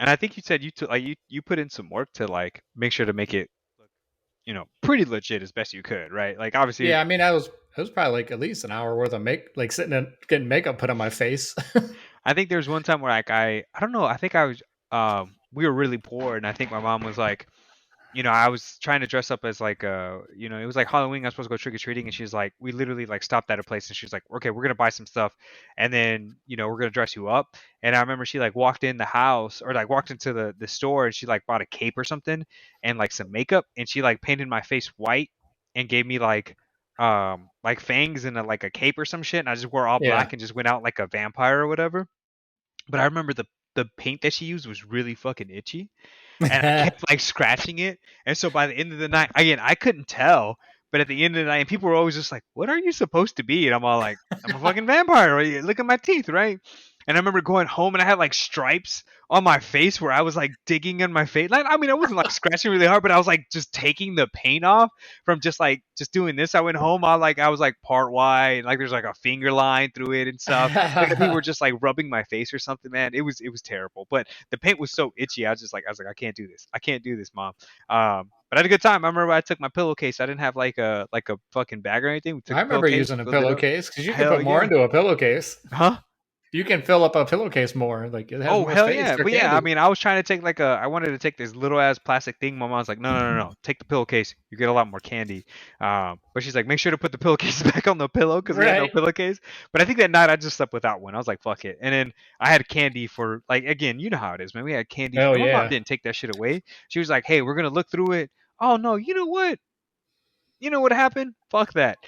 [SPEAKER 2] And I think you said you took like you put in some work to like make sure to make it look, pretty legit as best you could, right? Like obviously
[SPEAKER 1] Yeah, I mean, it was probably like at least an hour worth of like sitting and getting makeup put on my face.
[SPEAKER 2] I think there was one time where like I don't know, I think I was we were really poor and I think my mom was like, I was trying to dress up as like it was like Halloween. I was supposed to go trick or treating, and she's like, we literally like stopped at a place, and she's like, okay, we're gonna buy some stuff, and then we're gonna dress you up. And I remember she like walked in the house or like walked into the store, and she like bought a cape or something and like some makeup, and she like painted my face white and gave me like fangs and like a cape or some shit, and I just wore all
[SPEAKER 1] Yeah.
[SPEAKER 2] black and just went out like a vampire or whatever. But I remember the paint that she used was really fucking itchy and I kept like scratching it. And so by the end of the night, again, I couldn't tell. But at the end of the night, and people were always just like, "What are you supposed to be?" And I'm all like, "I'm a fucking vampire. Right? Look at my teeth, right?" And I remember going home and I had like stripes on my face where I was like digging in my face. Like, I mean, I wasn't like scratching really hard, but I was like just taking the paint off from just doing this. I went home, I was like part white, like there's like a finger line through it and stuff. Like people were just like rubbing my face or something, man. It was terrible. But the paint was so itchy. I was like, I can't do this. I can't do this, mom. But I had a good time. I remember I took my pillowcase. I didn't have like a fucking bag or anything. We took
[SPEAKER 1] I
[SPEAKER 2] the
[SPEAKER 1] remember
[SPEAKER 2] pillowcase,
[SPEAKER 1] using a
[SPEAKER 2] filled it up.
[SPEAKER 1] pillowcase because you can
[SPEAKER 2] Hell
[SPEAKER 1] put more
[SPEAKER 2] yeah.
[SPEAKER 1] into a pillowcase.
[SPEAKER 2] Huh?
[SPEAKER 1] You can fill up a pillowcase more. Like it has
[SPEAKER 2] Oh
[SPEAKER 1] more
[SPEAKER 2] hell
[SPEAKER 1] space
[SPEAKER 2] yeah!
[SPEAKER 1] for
[SPEAKER 2] But yeah, I
[SPEAKER 1] candy.
[SPEAKER 2] mean, I was trying to take I wanted to take this little ass plastic thing. My mom's like, no, no, no, no, take the pillowcase. You get a lot more candy. But she's like, make sure to put the pillowcase back on the pillow because we had no
[SPEAKER 1] Right.
[SPEAKER 2] pillowcase. But I think that night I just slept without one. I was like, fuck it. And then I had candy for like again, you know how it is, man. We had candy,
[SPEAKER 1] Oh
[SPEAKER 2] and my mom
[SPEAKER 1] yeah.
[SPEAKER 2] didn't take that shit away. She was like, hey, we're gonna look through it. Oh no, you know what? You know what happened? Fuck that.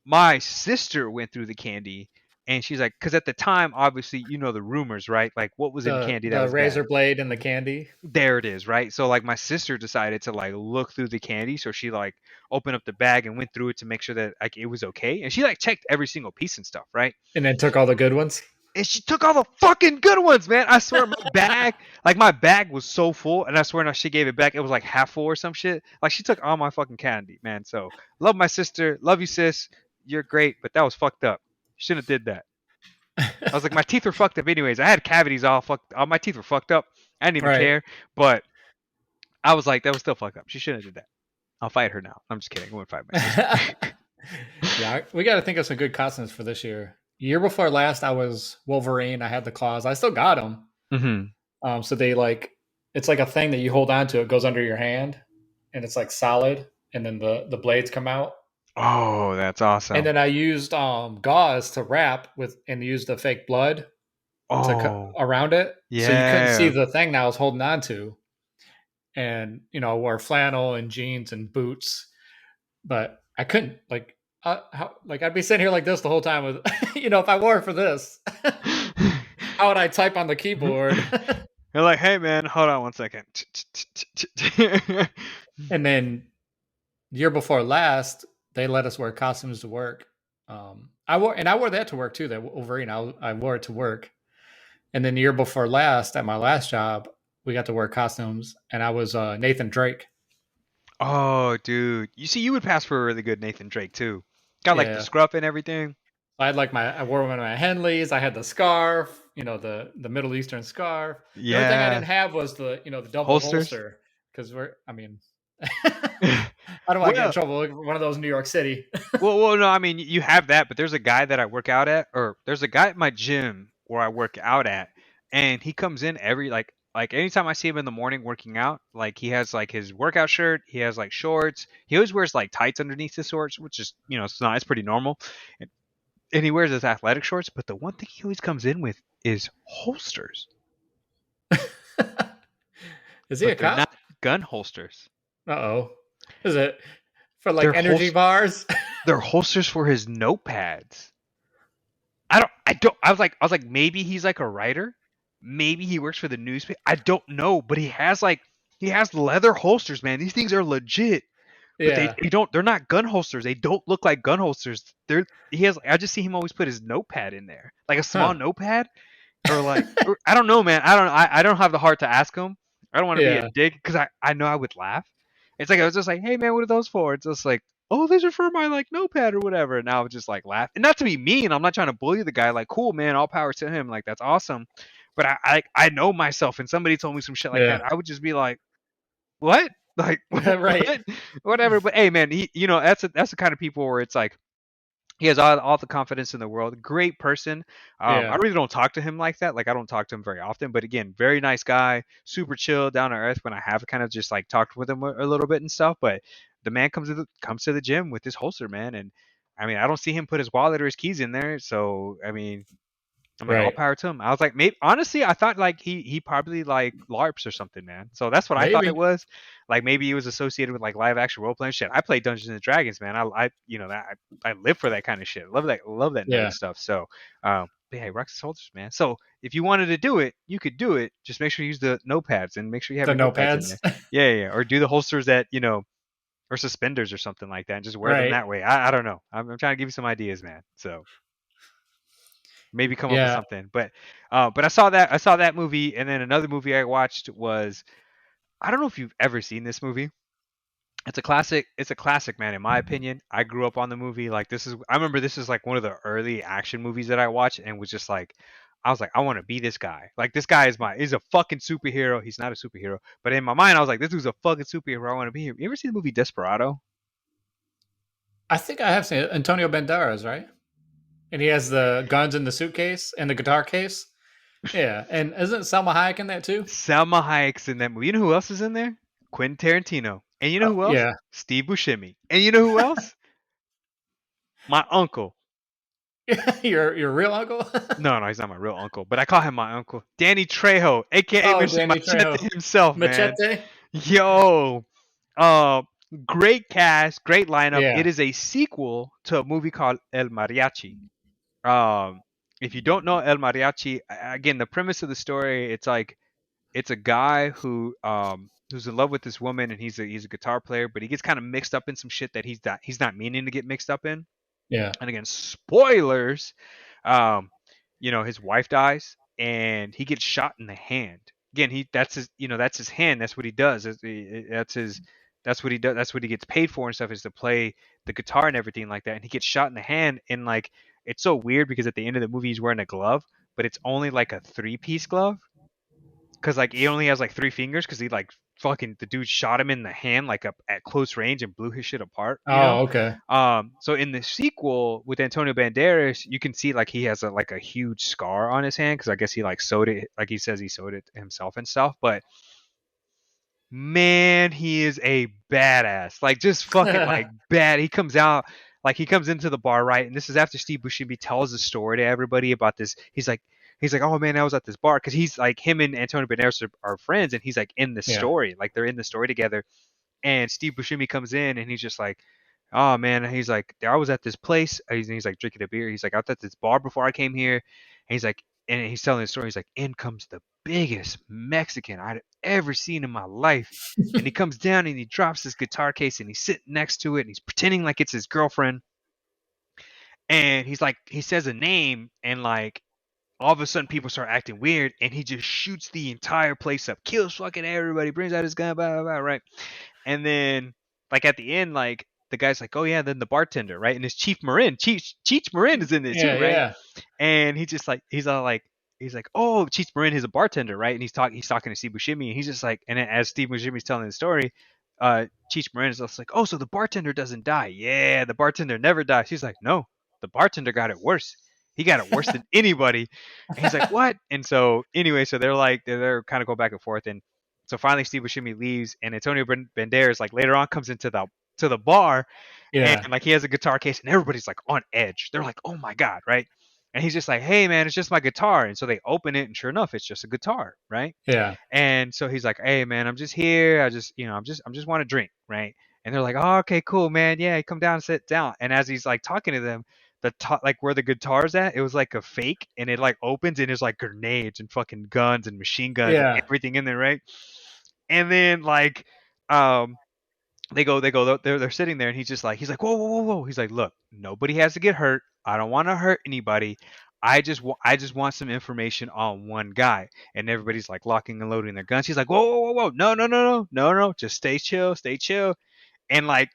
[SPEAKER 2] My sister went through the candy and she's like, because at the time, obviously, the rumors, right? Like what was in candy that
[SPEAKER 1] The
[SPEAKER 2] was bad.
[SPEAKER 1] razor blade and the candy.
[SPEAKER 2] There it is, right? So like my sister decided to like look through the candy, so she like opened up the bag and went through it to make sure that like it was okay, and she like checked every single piece and stuff, right?
[SPEAKER 1] And then took all the good ones.
[SPEAKER 2] And she took all the fucking good ones, man. I swear my bag was so full, and I swear now she gave it back. It was like half full or some shit. Like she took all my fucking candy, man. So love my sister, love you, sis. You're great, but that was fucked up. Shouldn't have did that. I was like, my teeth were fucked up anyways. I had cavities all fucked. All my teeth were fucked up. I didn't even
[SPEAKER 1] Right.
[SPEAKER 2] care, but I was like, that was still fucked up. She shouldn't have did that. I'll fight her now. I'm just kidding. I wouldn't fight my sister.
[SPEAKER 1] Yeah, we got to think of some good costumes for this year. Year before last, I was Wolverine. I had the claws. I still got them.
[SPEAKER 2] Hmm.
[SPEAKER 1] So they like it's like a thing that you hold on to. It goes under your hand, and it's like solid, and then the blades come out.
[SPEAKER 2] Oh, that's
[SPEAKER 1] And
[SPEAKER 2] awesome.
[SPEAKER 1] then I used gauze to wrap with, and used the fake blood to
[SPEAKER 2] Oh,
[SPEAKER 1] around it, so you couldn't see
[SPEAKER 2] yeah.
[SPEAKER 1] the thing that I was holding on to. And I wore flannel and jeans and boots, but I couldn't like I'd be sitting here like this the whole time with if I wore it for this, how would I type on the keyboard?
[SPEAKER 2] You're like, hey man, hold on one second.
[SPEAKER 1] And then year before last, they let us wear costumes to work. I wore that to work too. That Wolverine, I wore it to work. And then the year before last, at my last job, we got to wear costumes, and I was Nathan Drake.
[SPEAKER 2] Oh, dude. You see, you would pass for a really good Nathan Drake too. Got like the
[SPEAKER 1] Yeah,
[SPEAKER 2] scruff and everything.
[SPEAKER 1] I had I wore one of my Henleys. I had the scarf, the Middle Eastern scarf. The only thing I didn't
[SPEAKER 2] Yeah.
[SPEAKER 1] have was the double
[SPEAKER 2] Holsters.
[SPEAKER 1] holster because I mean, I don't want to get in
[SPEAKER 2] Well,
[SPEAKER 1] trouble. Like one of those in New York City.
[SPEAKER 2] well, no. I mean, you have that, but there's a guy that I work out at, or there's a guy at my gym where I work out at, and he comes in every like anytime I see him in the morning working out, like he has like his workout shirt, he has like shorts, he always wears like tights underneath his shorts, which is it's pretty normal, and he wears his athletic shorts. But the one thing he always comes in with is holsters,
[SPEAKER 1] Is he a
[SPEAKER 2] but they're not
[SPEAKER 1] cop?
[SPEAKER 2] gun holsters.
[SPEAKER 1] Uh oh. Is it for like
[SPEAKER 2] They're
[SPEAKER 1] energy
[SPEAKER 2] hols-
[SPEAKER 1] bars?
[SPEAKER 2] they're holsters for his notepads. I was like maybe he's like a writer. Maybe he works for the newspaper. I don't know, but he has leather holsters, man. These things are legit. But they,
[SPEAKER 1] Yeah.
[SPEAKER 2] they don't they're not gun holsters. They don't look like gun holsters. I just see him always put his notepad in there. Like a small
[SPEAKER 1] Huh.
[SPEAKER 2] notepad or I don't know, man. I don't have the heart to ask him. I don't want to be a
[SPEAKER 1] Yeah.
[SPEAKER 2] dick because I know I would laugh. It's like I was just like, hey man, what are those for? It's just like, oh, these are for my like notepad or whatever. And I would just like laugh. And not to be mean, I'm not trying to bully the guy. Like, cool, man, all power to him. Like that's awesome. but I know myself, and somebody told me some shit like that,
[SPEAKER 1] Yeah.
[SPEAKER 2] I would just be like, what? Like
[SPEAKER 1] Right.
[SPEAKER 2] what? Whatever. But hey, man, that's the kind of people where it's like he has all the confidence in the world. Great person. I
[SPEAKER 1] Yeah.
[SPEAKER 2] really don't talk to him like that. Like I don't talk to him very often. But again, very nice guy, super chill, down to earth. When I have kind of just like talked with him a little bit and stuff. But the man comes to the gym with his holster, man. And I mean, I don't see him put his wallet or his keys in there. So I mean, all
[SPEAKER 1] Right.
[SPEAKER 2] power to him. I was like, maybe honestly, I thought like he probably like LARPs or something, man. So that's what I thought it
[SPEAKER 1] Maybe.
[SPEAKER 2] was. Like maybe he was associated with like live action role playing shit. I play Dungeons and Dragons, man. I that I live for that kind of shit. Love that nerd
[SPEAKER 1] Yeah.
[SPEAKER 2] stuff. So but yeah, he rocks his shoulders, man. So if you wanted to do it, you could do it. Just make sure you use the notepads and make sure you have
[SPEAKER 1] The
[SPEAKER 2] your notepads in there.
[SPEAKER 1] notepads.
[SPEAKER 2] Yeah. Or do the holsters that or suspenders or something like that, and just wear them
[SPEAKER 1] Right.
[SPEAKER 2] that way. I don't know. I'm trying to give you some ideas, man. So maybe come up with
[SPEAKER 1] Yeah.
[SPEAKER 2] something. But I saw that movie, and then another movie I watched was I don't know if you've ever seen this movie. It's a classic. It's a classic, man. In my opinion, I grew up on the movie. Like this is I remember this is like one of the early action movies that I watched, and was just like. I was like, I want to be this guy. Like this guy is a fucking superhero. He's not a superhero, but in my mind, I was like, this dude's a fucking superhero. I want to be here. You ever see the movie Desperado?
[SPEAKER 1] I think I have seen it. Antonio Banderas, right? And he has the guns in the suitcase and the guitar case. Yeah. And isn't Selma Hayek in that too?
[SPEAKER 2] Selma Hayek's in that movie. You know who else is in there? Quentin Tarantino. And you know who else?
[SPEAKER 1] Yeah.
[SPEAKER 2] Steve Buscemi. And you know who else? My uncle.
[SPEAKER 1] Your real uncle?
[SPEAKER 2] No, he's not my real uncle, but I call him my uncle. Danny Trejo, aka
[SPEAKER 1] Oh,
[SPEAKER 2] Mr.
[SPEAKER 1] Danny
[SPEAKER 2] Machete
[SPEAKER 1] Trejo.
[SPEAKER 2] himself, man.
[SPEAKER 1] Machete?
[SPEAKER 2] Yo, uh, great cast, great lineup. It
[SPEAKER 1] Yeah.
[SPEAKER 2] is a sequel to a movie called El Mariachi. Um, if you don't know El Mariachi, again, the premise of the story, it's like it's a guy who's in love with this woman, and he's a guitar player, but he gets kind of mixed up in some shit that he's not meaning to get mixed up in.
[SPEAKER 1] Yeah.
[SPEAKER 2] And again, spoilers. Um, his wife dies, and he gets shot in the hand. Again, that's his hand. That's what he does. That's what he does. That's what he gets paid for and stuff, is to play the guitar and everything like that. And he gets shot in the hand, and like it's so weird because at the end of the movie he's wearing a glove, but it's only like a three-piece glove because like he only has like three fingers because he like fucking the dude shot him in the hand like up at close range and blew his shit apart, you know.
[SPEAKER 1] Oh, okay.
[SPEAKER 2] So in the sequel with Antonio Banderas, you can see like he has a huge scar on his hand because I guess he like sewed it, like he says he sewed it himself and stuff. But man, he is a badass. Like just fucking like bad. He comes into the bar, right? And this is after Steve Buscemi tells the story to everybody about this. He's like, oh man, I was at this bar because he's like him and Antonio Banderas are friends, and he's like in the
[SPEAKER 1] Yeah.
[SPEAKER 2] story, like they're in the story together. And Steve Buscemi comes in, and he's just like, oh man, and he's like, I was at this place. He's like drinking a beer. He's like, I was at this bar before I came here. And he's like, and he's telling the story. He's like, in comes the biggest Mexican I'd ever seen in my life. And he comes down and he drops his guitar case and he's sitting next to it and he's pretending like it's his girlfriend. And he's like, he says a name, and like all of a sudden people start acting weird, and he just shoots the entire place up, kills fucking everybody, brings out his gun, blah blah blah, right? And then like at the end, like the guy's like, oh yeah, then the bartender, right? And it's Cheech Marin is in it too,
[SPEAKER 1] Yeah.
[SPEAKER 2] right?
[SPEAKER 1] Yeah.
[SPEAKER 2] And he just like he's like, oh, Cheech Marin is a bartender, right? And he's talking to Steve Buscemi, and he's just like, and as Steve Buscemi's telling the story, Cheech Marin is just like, oh, so the bartender doesn't die? Yeah, the bartender never dies. He's like, no, the bartender got it worse. He got it worse than anybody. And he's like, what? And so anyway, so they're like they're kind of going back and forth, and so finally Steve Buscemi leaves, and Antonio Banderas like later on comes into the bar, and
[SPEAKER 1] Yeah.
[SPEAKER 2] like he has a guitar case, and everybody's like on edge. They're like, oh my god, right? And he's just like, hey man, it's just my guitar. And so they open it, and sure enough, it's just a guitar, right?
[SPEAKER 1] Yeah.
[SPEAKER 2] And so he's like, hey man, I'm just here. I'm just want to drink, right? And they're like, oh, okay, cool, man. Yeah, come down and sit down. And as he's like talking to them, like where the guitar's at, it was like a fake, and it like opens, and there's like grenades and fucking guns and machine guns and
[SPEAKER 1] Yeah.
[SPEAKER 2] everything in there, right? And then like um they're sitting there, and he's like whoa. He's like, look, nobody has to get hurt. I don't want to hurt anybody. I just want some information on one guy. And everybody's like locking and loading their guns. He's like, whoa, no, just stay chill. And like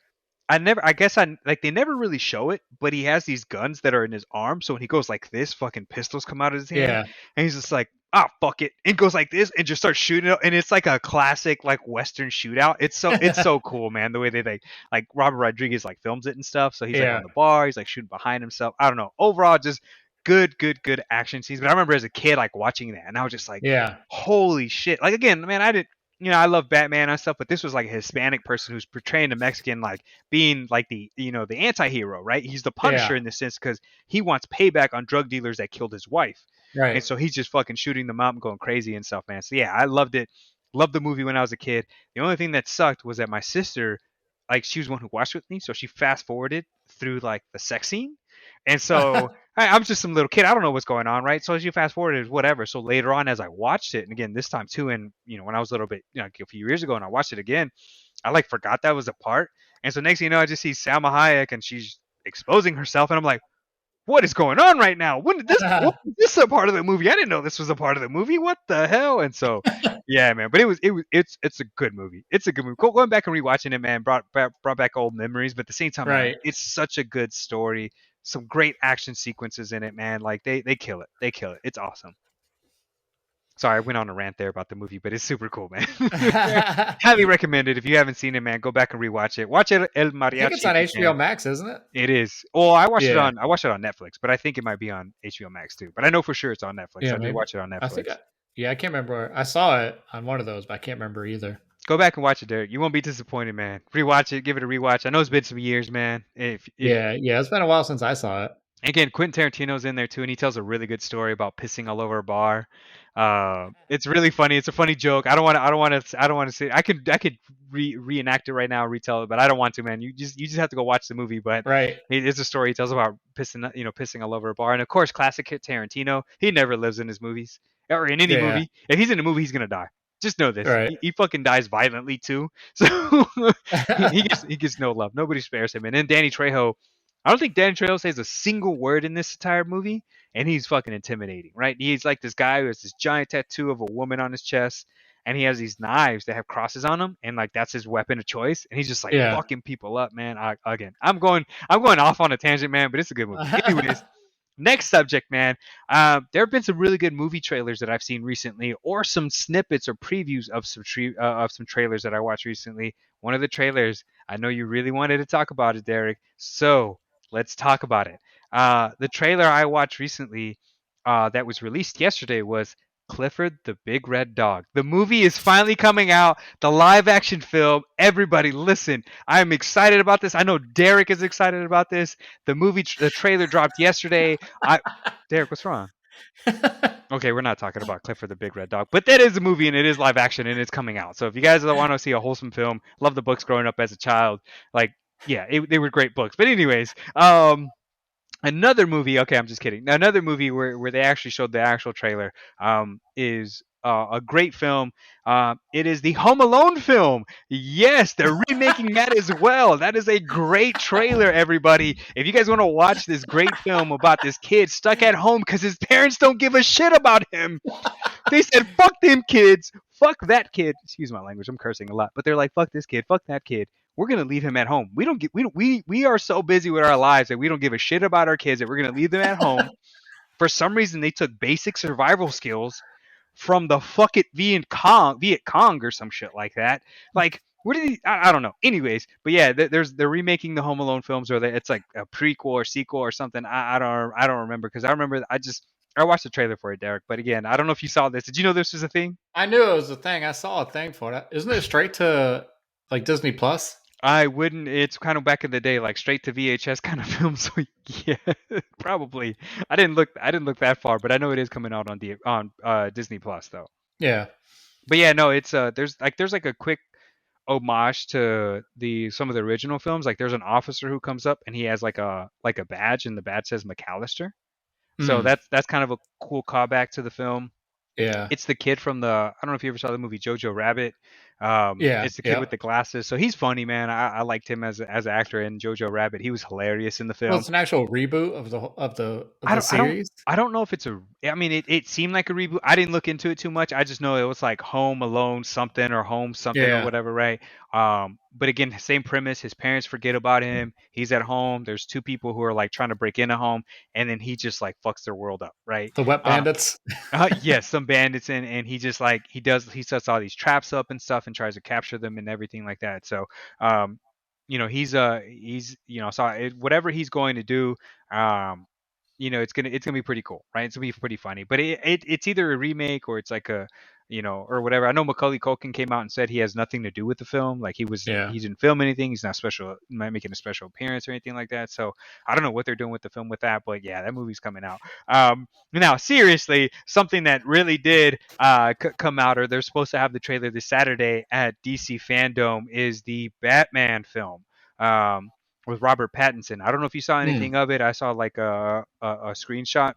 [SPEAKER 2] I guess I like they never really show it, but he has these guns that are in his arm. So when he goes like this, fucking pistols come out of his hand,
[SPEAKER 1] Yeah.
[SPEAKER 2] and he's just like, ah, fuck it, and goes like this and just starts shooting it. And it's like a classic like Western shootout. It's so cool, man. The way they like Robert Rodriguez like films it and stuff. So he's like
[SPEAKER 1] Yeah.
[SPEAKER 2] on the bar, he's like shooting behind himself. I don't know. Overall, just good action scenes. But I remember as a kid like watching that, and I was just like,
[SPEAKER 1] Yeah.
[SPEAKER 2] holy shit! Like again, man, I didn't. I love Batman and stuff, but this was like a Hispanic person who's portraying a Mexican like being like the anti-hero, right? He's the Punisher
[SPEAKER 1] Yeah.
[SPEAKER 2] in this sense because he wants payback on drug dealers that killed his wife, and
[SPEAKER 1] Right.
[SPEAKER 2] so he's just fucking shooting them up and going crazy and stuff, man. So yeah, I loved it. Loved the movie when I was a kid. The only thing that sucked was that my sister, like, she was one who watched with me, so she fast forwarded through like the sex scene, and so I'm just some little kid. I don't know what's going on, right? So as you fast forward, whatever. So later on, as I watched it, and again this time too, and when I was a little bit, like a few years ago, and I watched it again, I like forgot that was a part. And so next thing you know, I just see Salma Hayek and she's exposing herself, and I'm like, what is going on right now? When did this? What was this a part of the movie? I didn't know this was a part of the movie. What the hell? And so, yeah, man. But it's a good movie. It's a good movie. Going back and rewatching it, man, brought back old memories. But at the same time, man,
[SPEAKER 1] Right.
[SPEAKER 2] it's such a good story. Some great action sequences in it, man. Like they kill it. They kill it. It's awesome. Sorry, I went on a rant there about the movie, but it's super cool, man.
[SPEAKER 1] I
[SPEAKER 2] Highly recommended. If you haven't seen it, man, go back and rewatch it. Watch it, El
[SPEAKER 1] think it's
[SPEAKER 2] Mariachi
[SPEAKER 1] on
[SPEAKER 2] if you
[SPEAKER 1] HBO
[SPEAKER 2] can.
[SPEAKER 1] Max, isn't it?
[SPEAKER 2] It is. Well,
[SPEAKER 1] Yeah.
[SPEAKER 2] I watched it on Netflix, but I think it might be on HBO Max too. But I know for sure it's on Netflix.
[SPEAKER 1] Yeah,
[SPEAKER 2] I did
[SPEAKER 1] maybe.
[SPEAKER 2] watch it on
[SPEAKER 1] I think
[SPEAKER 2] Netflix.
[SPEAKER 1] yeah, I can't remember. I saw it on one of those, but I can't remember either.
[SPEAKER 2] Go back and watch it, Derek. You won't be disappointed, man. Rewatch it, give it a rewatch. I know it's been some years, man. If
[SPEAKER 1] Yeah, yeah, it's been a while since I saw it.
[SPEAKER 2] again, Quentin Tarantino's in there too, and he tells a really good story about pissing all over a bar. It's really funny. It's a funny joke. I don't want to say. I could reenact it right now, retell it, but I don't want to, man. You just have to go watch the movie. But
[SPEAKER 1] Right.
[SPEAKER 2] it's a story he tells about pissing all over a bar, and of course, classic hit Tarantino. He never lives in his movies or in any
[SPEAKER 1] Yeah.
[SPEAKER 2] movie. If he's in a movie, he's gonna die. Just know this.
[SPEAKER 1] Right.
[SPEAKER 2] He fucking dies violently too. So he gets no love. Nobody spares him. And then Danny Trejo, I don't think Danny Trejo says a single word in this entire movie, and he's fucking intimidating, right? He's like this guy who has this giant tattoo of a woman on his chest, and he has these knives that have crosses on them, and like that's his weapon of choice, and he's just like
[SPEAKER 1] Yeah.
[SPEAKER 2] fucking people up, man. Again, I'm going off on a tangent, man, but it's a good movie. Anyways, next subject, man. There have been some really good movie trailers that I've seen recently, or some snippets or previews of some trailers that I watched recently. One of the trailers, I know you really wanted to talk about it, Derek. So let's talk about it. The trailer I watched recently, that was released yesterday, was Clifford the Big Red Dog. The movie is finally coming out. The live action film. Everybody, listen. I am excited about this. I know Derek is excited about this. The trailer dropped yesterday. I, Derek, what's wrong? Okay, we're not talking about Clifford the Big Red Dog, but that is a movie and it is live action and it's coming out. So if you guys want to see a wholesome film, love the books growing up as a child, like yeah, they were great books. But anyways, another movie. Okay, I'm just kidding. Another movie where they actually showed the actual trailer is a great film. It is the Home Alone film. Yes, they're remaking that as well. That is a great trailer, everybody. If you guys want to watch this great film about this kid stuck at home because his parents don't give a shit about him, they said, fuck them kids, fuck that kid. Excuse my language, I'm cursing a lot, but they're like, fuck this kid, fuck that kid. We're gonna leave him at home. We don't get we are so busy with our lives that we don't give a shit about our kids that we're gonna leave them at home. For some reason, they took basic survival skills from the fuck it Viet Cong or some shit like that. Like, where did he? I don't know. Anyways, but yeah, they're remaking the Home Alone films, or it's like a prequel or sequel or something. I don't remember because I remember I watched the trailer for it, Derek. But again, I don't know if you saw this. Did you know this was a thing?
[SPEAKER 1] I knew it was a thing. I saw a thing for it. Isn't it straight to like Disney Plus?
[SPEAKER 2] I wouldn't. It's kind of back in the day, like straight to VHS kind of film. So yeah, probably. I didn't look that far, but I know it is coming out on Disney Plus though.
[SPEAKER 1] Yeah.
[SPEAKER 2] But yeah, no, it's there's like a quick homage to the some of the original films. Like there's an officer who comes up and he has like a badge, and the badge says McAllister. So
[SPEAKER 1] Hmm.
[SPEAKER 2] that's kind of a cool callback to the film.
[SPEAKER 1] Yeah.
[SPEAKER 2] It's the kid from the I don't know if you ever saw the movie Jojo Rabbit.
[SPEAKER 1] Yeah.
[SPEAKER 2] It's the kid
[SPEAKER 1] Yeah.
[SPEAKER 2] with the glasses. So he's funny, man. I liked him as an actor in Jojo Rabbit. He was hilarious in the
[SPEAKER 1] Well,
[SPEAKER 2] film.
[SPEAKER 1] it's an actual reboot of
[SPEAKER 2] I
[SPEAKER 1] the
[SPEAKER 2] don't I don't
[SPEAKER 1] series.
[SPEAKER 2] I don't know if it's a. I mean, it seemed like a reboot. I didn't look into it too much. I just know it was like Home Alone something or Home something or
[SPEAKER 1] Yeah.
[SPEAKER 2] whatever, right? but again, same premise. His parents forget about him. He's at home. There's two people who are like trying to break into home, and then he just like fucks their world up, right?
[SPEAKER 1] The Wet
[SPEAKER 2] Uh,
[SPEAKER 1] Bandits.
[SPEAKER 2] yes, some bandits and he just like he sets all these traps up and stuff and tries to capture them and everything like that. So, um, he's so whatever he's going to do, um, it's gonna be pretty cool, right? It's gonna be pretty funny. But it's either a remake or it's like a or whatever. I know Macaulay Culkin came out and said he has nothing to do with the film. Like
[SPEAKER 1] Yeah,
[SPEAKER 2] he didn't film anything. He's not making a special appearance or anything like that. So I don't know what they're doing with the film with that. But yeah, that movie's coming out. Now seriously, something that really did come out, or they're supposed to have the trailer this Saturday at DC Fandom, is the Batman film. Um, with Robert Pattinson. I don't know if you saw
[SPEAKER 1] hmm.
[SPEAKER 2] anything of it. I saw like a screenshot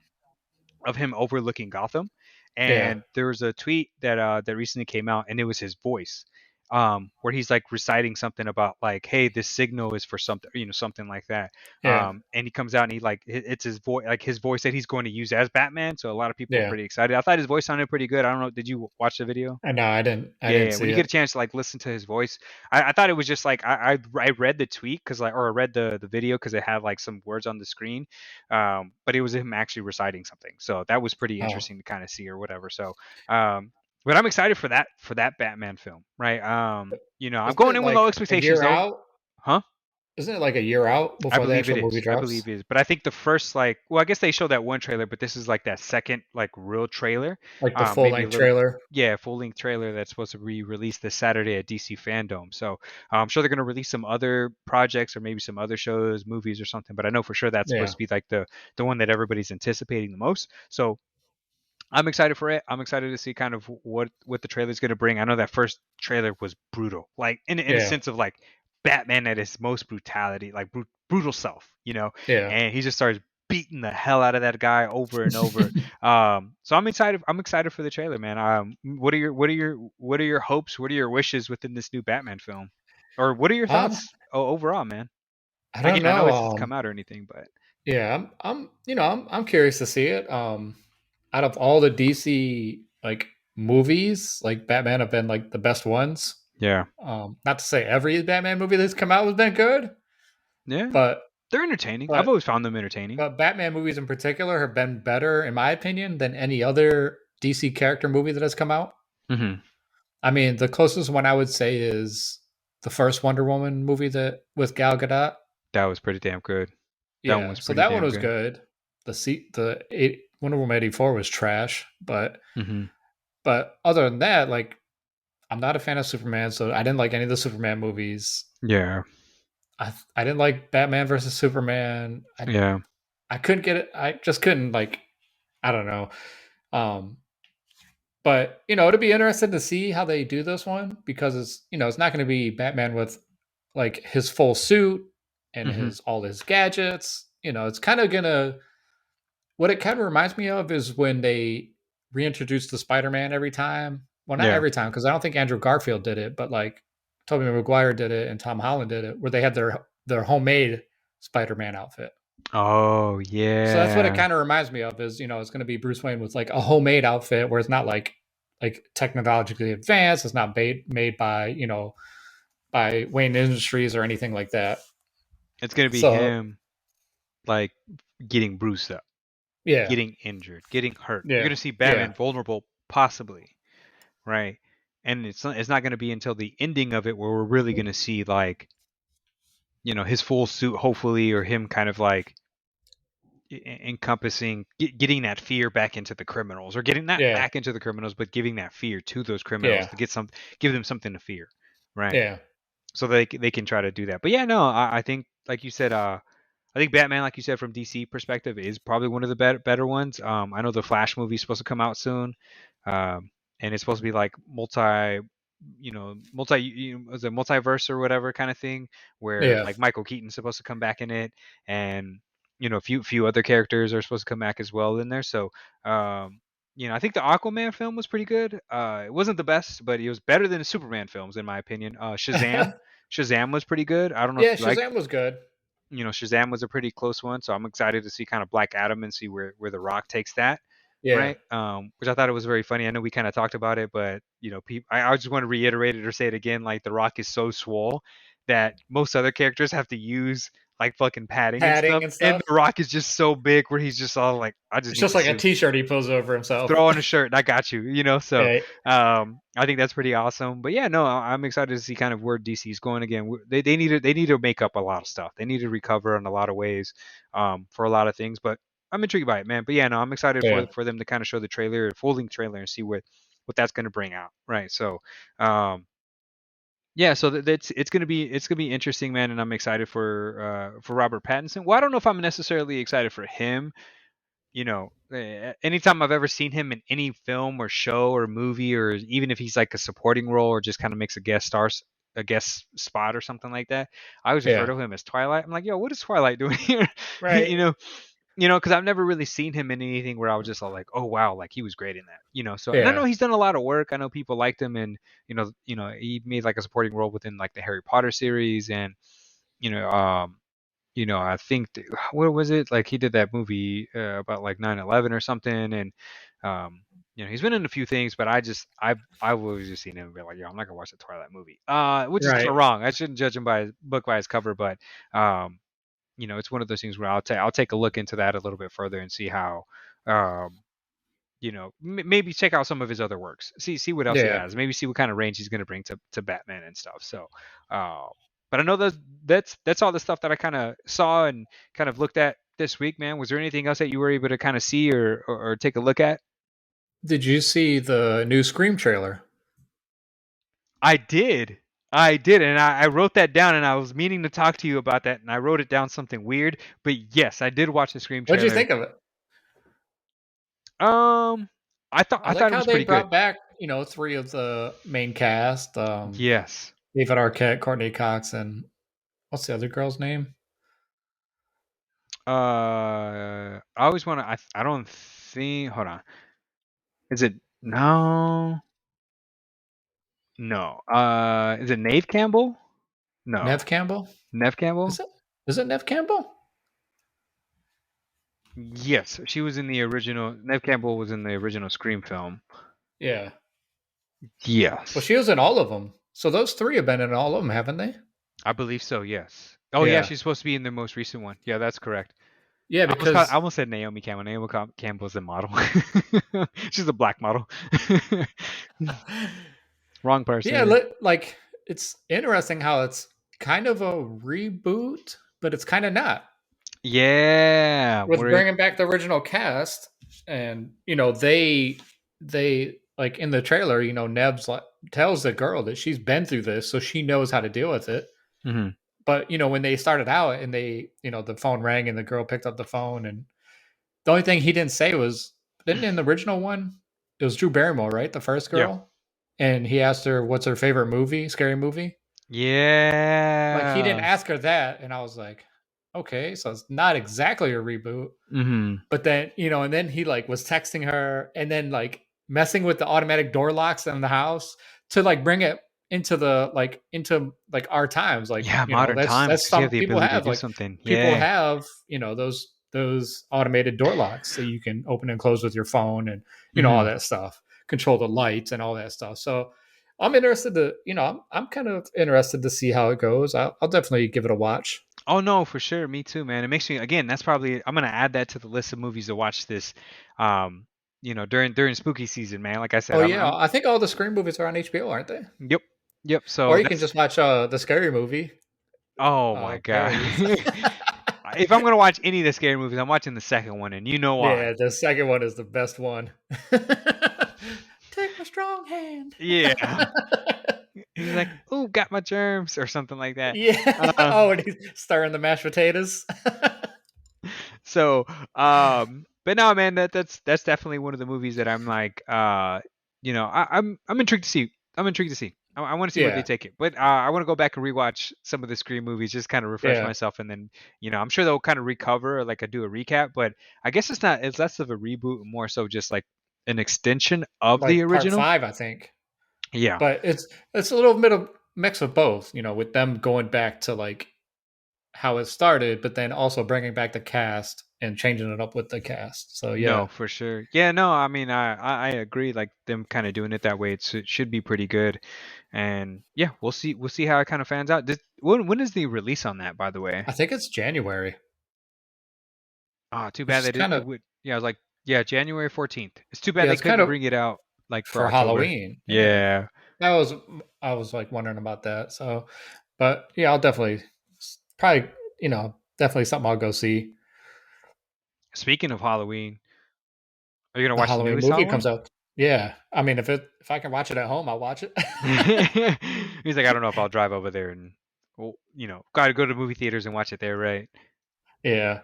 [SPEAKER 2] of him overlooking Gotham,
[SPEAKER 1] Yeah,
[SPEAKER 2] and there was a tweet that recently came out, and it was his voice, where he's like reciting something about like, "Hey, this signal is for something," something like that.
[SPEAKER 1] yeah,
[SPEAKER 2] And he comes out and he like it's his voice, like his voice that he's going to use as Batman. So a lot of people are
[SPEAKER 1] yeah.
[SPEAKER 2] pretty excited. I thought his voice sounded pretty good. I don't know. Did you watch the video?
[SPEAKER 1] I know I didn't. I
[SPEAKER 2] Yeah,
[SPEAKER 1] didn't
[SPEAKER 2] yeah. When
[SPEAKER 1] see
[SPEAKER 2] you get a
[SPEAKER 1] it.
[SPEAKER 2] chance to like listen to his voice, I thought it was just like I read the tweet because like or I read the video because it had like some words on the screen, but it was him actually reciting something, so that was pretty
[SPEAKER 1] Oh,
[SPEAKER 2] interesting to kind of see or whatever. So, but I'm excited for that Batman film, right? I'm
[SPEAKER 1] isn't
[SPEAKER 2] going
[SPEAKER 1] it
[SPEAKER 2] in with low
[SPEAKER 1] like a
[SPEAKER 2] expectations
[SPEAKER 1] year
[SPEAKER 2] though,
[SPEAKER 1] out?
[SPEAKER 2] huh?
[SPEAKER 1] Isn't it like a year out
[SPEAKER 2] I
[SPEAKER 1] before the
[SPEAKER 2] believe it
[SPEAKER 1] actual movie
[SPEAKER 2] is. I
[SPEAKER 1] drops?
[SPEAKER 2] believe it is. But I think the first like well, I guess they showed that one trailer, but this is like that second like real trailer.
[SPEAKER 1] Like the full
[SPEAKER 2] Maybe a
[SPEAKER 1] length
[SPEAKER 2] little
[SPEAKER 1] trailer?
[SPEAKER 2] yeah, full length trailer that's supposed to be released this Saturday at DC Fandom. So I'm sure they're gonna release some other projects or maybe some other shows, movies or something. But I know for sure that's supposed
[SPEAKER 1] Yeah,
[SPEAKER 2] to be like the one that everybody's anticipating the most. So I'm excited for it. I'm excited to see kind of what the trailer is going to bring. I know that first trailer was brutal, like in a
[SPEAKER 1] yeah,
[SPEAKER 2] sense of like Batman at his most brutality, like brutal self,
[SPEAKER 1] yeah.
[SPEAKER 2] and he just starts beating the hell out of that guy over and over. So I'm excited. I'm excited for the trailer, man. What are your hopes? What are your wishes within this new Batman film, or what are your
[SPEAKER 1] um,
[SPEAKER 2] thoughts overall, man?
[SPEAKER 1] I don't
[SPEAKER 2] Again, I know
[SPEAKER 1] know.
[SPEAKER 2] it's come out or anything, but
[SPEAKER 1] Yeah, I'm curious to see it. Out of all the DC like movies, like Batman have been like the best ones.
[SPEAKER 2] yeah,
[SPEAKER 1] Not to say every Batman movie that's come out has been good,
[SPEAKER 2] yeah,
[SPEAKER 1] but
[SPEAKER 2] they're entertaining. I've
[SPEAKER 1] but
[SPEAKER 2] always found them entertaining.
[SPEAKER 1] but Batman movies in particular have been better, in my opinion, than any other DC character movie that has come out.
[SPEAKER 2] Hmm.
[SPEAKER 1] I mean, the closest one I would say is the first Wonder Woman movie that with Gal Gadot.
[SPEAKER 2] That was pretty damn good. That one
[SPEAKER 1] Yeah,
[SPEAKER 2] was
[SPEAKER 1] so
[SPEAKER 2] pretty
[SPEAKER 1] that one
[SPEAKER 2] damn
[SPEAKER 1] was
[SPEAKER 2] good.
[SPEAKER 1] good. Wonder Woman 84 was trash,
[SPEAKER 2] Hmm.
[SPEAKER 1] but other than that, like I'm not a fan of Superman, so I didn't like any of the Superman movies.
[SPEAKER 2] Yeah,
[SPEAKER 1] I didn't like Batman versus Superman.
[SPEAKER 2] yeah,
[SPEAKER 1] I couldn't get it. I just couldn't like. I don't know. Um, but it'd be interesting to see how they do this one because it's not going to be Batman with like his full suit and
[SPEAKER 2] hmm,
[SPEAKER 1] his all his gadgets. It's kind of gonna. What it kind of reminds me of is when they reintroduced the Spider-Man every time. Well, not
[SPEAKER 2] yeah.
[SPEAKER 1] every time because I don't think Andrew Garfield did it, but like Tobey Maguire did it and Tom Holland did it, where they had their homemade Spider-Man outfit.
[SPEAKER 2] Oh
[SPEAKER 1] So that's what it
[SPEAKER 2] yeah,
[SPEAKER 1] kind of reminds me of. Is it's going to be Bruce Wayne with like a homemade outfit where it's not like technologically advanced. It's not made by by Wayne Industries or anything like that.
[SPEAKER 2] it's gonna be
[SPEAKER 1] So
[SPEAKER 2] him like getting bruised up,
[SPEAKER 1] yeah,
[SPEAKER 2] getting injured, getting hurt. You're
[SPEAKER 1] yeah,
[SPEAKER 2] gonna see
[SPEAKER 1] yeah,
[SPEAKER 2] Batman vulnerable, possibly, right? And it's not gonna be until the ending of it where we're really gonna see like his full suit, hopefully, or him kind of like encompassing getting that fear back into the criminals, or getting that
[SPEAKER 1] yeah,
[SPEAKER 2] back into the criminals, but giving that fear to those criminals
[SPEAKER 1] yeah,
[SPEAKER 2] to give them something to fear, right?
[SPEAKER 1] yeah,
[SPEAKER 2] So they can try to do that. But yeah, no, I think like you said, I think Batman, like you said, from DC perspective, is probably one of the better ones. I know the Flash movie is supposed to come out soon, and it's supposed to be like is a multiverse or whatever kind of thing, where
[SPEAKER 1] yeah.
[SPEAKER 2] like Michael Keaton's supposed to come back in it, and a few other characters are supposed to come back as well in there. So, I think the Aquaman film was pretty good. It wasn't the best, but it was better than the Superman films in my opinion. Shazam was pretty good. I don't know if
[SPEAKER 1] Yeah,
[SPEAKER 2] you like
[SPEAKER 1] Shazam was good.
[SPEAKER 2] Shazam was a pretty close one, so I'm excited to see kind of Black Adam and see where The Rock takes that.
[SPEAKER 1] Yeah.
[SPEAKER 2] right? Which I thought it was very funny. I know we kind of talked about it, but people, I just want to reiterate it or say it again. Like The Rock is so swole that most other characters have to use like fucking padding and
[SPEAKER 1] Padding
[SPEAKER 2] stuff,
[SPEAKER 1] and
[SPEAKER 2] and
[SPEAKER 1] stuff.
[SPEAKER 2] The Rock is just so big where he's just all like, I just
[SPEAKER 1] It's
[SPEAKER 2] need
[SPEAKER 1] just
[SPEAKER 2] to
[SPEAKER 1] like a
[SPEAKER 2] suit,
[SPEAKER 1] t-shirt he pulls over himself.
[SPEAKER 2] throw on a shirt and I got you. So
[SPEAKER 1] Yeah.
[SPEAKER 2] I think that's pretty awesome. But yeah, no, I'm excited to see kind of where DC's going again. They need to make up a lot of stuff. They need to recover in a lot of ways for a lot of things. But I'm intrigued by it, man. But yeah, no, I'm excited
[SPEAKER 1] Yeah.
[SPEAKER 2] for them to kind of show the trailer, full length trailer, and see what that's going to bring out, right? So um, yeah, so that's it's gonna be interesting, man, and I'm excited for Robert Pattinson. Well, I don't know if I'm necessarily excited for him. Anytime I've ever seen him in any film or show or movie, or even if he's like a supporting role or just kind of makes a guest spot or something like that, I always refer
[SPEAKER 1] Yeah.
[SPEAKER 2] to him as Twilight. I'm like, yo, what is Twilight doing here?
[SPEAKER 1] Right.
[SPEAKER 2] you know, because I've never really seen him in anything where I was just all like, oh wow, like he was great in that. So, and I know
[SPEAKER 1] Yeah.
[SPEAKER 2] he's done a lot of work. I know people liked him, and he made like a supporting role within like the Harry Potter series, and you know, um, I think what was it like he did that movie about like 9/11 or something, and he's been in a few things, but I've always just seen him and be like, yeah, I'm not gonna watch the Twilight movie, which is kind
[SPEAKER 1] Right.
[SPEAKER 2] of wrong. I shouldn't judge him by his book by his cover, but um, it's one of those things where I'll take a look into that a little bit further and see how um, maybe check out some of his other works. See what else he
[SPEAKER 1] Yeah.
[SPEAKER 2] has. Maybe see what kind of range he's going to bring to Batman and stuff. So, uh, but I know that's all the stuff that I kind of saw and kind of looked at this week, man. Was there anything else that you were able to kind of see or take a look at?
[SPEAKER 1] Did you see the new Scream trailer?
[SPEAKER 2] I did. I did, and I wrote that down, and I was meaning to talk to you about that, and I wrote it down something weird. But yes, I did watch the Scream
[SPEAKER 1] What'd you
[SPEAKER 2] trailer.
[SPEAKER 1] think of it?
[SPEAKER 2] Um, I thought
[SPEAKER 1] I
[SPEAKER 2] I
[SPEAKER 1] like
[SPEAKER 2] thought it
[SPEAKER 1] how
[SPEAKER 2] was
[SPEAKER 1] they
[SPEAKER 2] pretty good.
[SPEAKER 1] brought back, three of the main cast.
[SPEAKER 2] Yes.
[SPEAKER 1] David Arquette, Courtney Cox, and what's the other girl's name?
[SPEAKER 2] I always want to. I don't think. Hold on. Is it no? No. Is it Nave Campbell? No.
[SPEAKER 1] Nev Campbell?
[SPEAKER 2] Nev Campbell?
[SPEAKER 1] Is it? Is it Nev Campbell?
[SPEAKER 2] Yes, she was in the original. Nev Campbell was in the original Scream film.
[SPEAKER 1] Yeah. Well,
[SPEAKER 2] Yes,
[SPEAKER 1] she was in all of them. So those three have been in all of them, haven't they?
[SPEAKER 2] I believe so. Yes. Oh yeah,
[SPEAKER 1] Yeah.
[SPEAKER 2] she's supposed to be in the most recent one. Yeah, that's correct.
[SPEAKER 1] Yeah,
[SPEAKER 2] I
[SPEAKER 1] because
[SPEAKER 2] almost said Naomi Campbell. Campbell's the model. She's a black model. Wrong
[SPEAKER 1] yeah,
[SPEAKER 2] person.
[SPEAKER 1] like it's interesting how it's kind of a reboot, but it's kind of not.
[SPEAKER 2] Yeah,
[SPEAKER 1] With
[SPEAKER 2] where
[SPEAKER 1] bringing back the original cast, and they like in the trailer, Neb's like tells the girl that she's been through this, so she knows how to deal with it.
[SPEAKER 2] hmm
[SPEAKER 1] But when they started out and the phone rang and the girl picked up the phone, and the only thing he didn't say was, didn't in the original one, it was Drew Barrymore, right? The first
[SPEAKER 2] Yeah.
[SPEAKER 1] girl. And he asked her what's her favorite movie, scary movie. Like he didn't
[SPEAKER 2] Yeah.
[SPEAKER 1] ask her that, and I was like, okay, so it's not exactly a reboot.
[SPEAKER 2] hmm
[SPEAKER 1] But then, and then he like was texting her and then like messing with the automatic door locks in the house to like bring it into our times. Like,
[SPEAKER 2] Yeah, modern times
[SPEAKER 1] that's
[SPEAKER 2] because you have
[SPEAKER 1] some
[SPEAKER 2] the
[SPEAKER 1] people
[SPEAKER 2] ability to
[SPEAKER 1] have
[SPEAKER 2] do
[SPEAKER 1] like
[SPEAKER 2] something.
[SPEAKER 1] people
[SPEAKER 2] Yeah.
[SPEAKER 1] have, those automated door locks that you can open and close with your phone, and all
[SPEAKER 2] hmm
[SPEAKER 1] that stuff, control the lights and all that stuff. So I'm interested to, I'm kind of interested to see how it goes. I'll definitely give it a watch.
[SPEAKER 2] Oh no, for sure. Me too, man. It makes me again. That's probably I'm gonna add that to the list of movies to watch this. Um, during spooky season, man. Like I said,
[SPEAKER 1] Oh
[SPEAKER 2] I'm.
[SPEAKER 1] yeah,
[SPEAKER 2] I'm.
[SPEAKER 1] I think all the Scream movies are on HBO, aren't they?
[SPEAKER 2] Yep. Yep.
[SPEAKER 1] Or
[SPEAKER 2] So
[SPEAKER 1] you can
[SPEAKER 2] that's.
[SPEAKER 1] just watch the Scary Movie
[SPEAKER 2] Oh my god.
[SPEAKER 1] parodies.
[SPEAKER 2] If I'm gonna watch any of the scary movies, I'm watching the second one, and you know why.
[SPEAKER 1] Yeah, the second one is the best one. Take my strong hand.
[SPEAKER 2] Yeah. He's like, "Ooh, got my germs" or something like that.
[SPEAKER 1] Yeah.
[SPEAKER 2] Uh,
[SPEAKER 1] Oh, and he's stirring the mashed potatoes.
[SPEAKER 2] so, but no, man, that's definitely one of the movies that I'm like, I'm intrigued to see. I'm intrigued to see. I want to see where they
[SPEAKER 1] Yeah,
[SPEAKER 2] take it. But I want to go back and rewatch some of the Scream movies, just kind of refresh
[SPEAKER 1] yeah.
[SPEAKER 2] myself, and then I'm sure they'll kind of recover, or like I do a recap. But I guess it's not. It's less of a reboot, and more so just like an extension of the
[SPEAKER 1] Like part
[SPEAKER 2] original.
[SPEAKER 1] 5, I think.
[SPEAKER 2] Yeah.
[SPEAKER 1] But it's a little bit of mix of both, with them going back to like how it started, but then also bringing back the cast and changing it up with the cast. So
[SPEAKER 2] No,
[SPEAKER 1] yeah,
[SPEAKER 2] for sure. Yeah, no, I mean, I agree. Like them kind of doing it that way, it should be pretty good. And yeah, we'll see how it kind of fans out. When is the release on that, by the way?
[SPEAKER 1] I think it's January,
[SPEAKER 2] Ah, too
[SPEAKER 1] which
[SPEAKER 2] bad
[SPEAKER 1] is
[SPEAKER 2] that
[SPEAKER 1] kind
[SPEAKER 2] it
[SPEAKER 1] of
[SPEAKER 2] would. Yeah, I was like, yeah, January 14th. It's too bad
[SPEAKER 1] yeah,
[SPEAKER 2] they
[SPEAKER 1] it's kind
[SPEAKER 2] couldn't
[SPEAKER 1] of
[SPEAKER 2] bring it out like for
[SPEAKER 1] for
[SPEAKER 2] October.
[SPEAKER 1] Halloween. Yeah,
[SPEAKER 2] Yeah.
[SPEAKER 1] that was I was like wondering about that. So, but yeah, I'll definitely probably definitely something I'll go see.
[SPEAKER 2] Speaking of Halloween, are you gonna
[SPEAKER 1] The
[SPEAKER 2] watch the
[SPEAKER 1] Halloween
[SPEAKER 2] newest
[SPEAKER 1] movie
[SPEAKER 2] Halloween?
[SPEAKER 1] comes out. Yeah, I mean if I can watch it at home, I'll watch it.
[SPEAKER 2] He's like, I don't know if I'll drive over there and, well, gotta go to movie theaters and watch it there, right?
[SPEAKER 1] Yeah,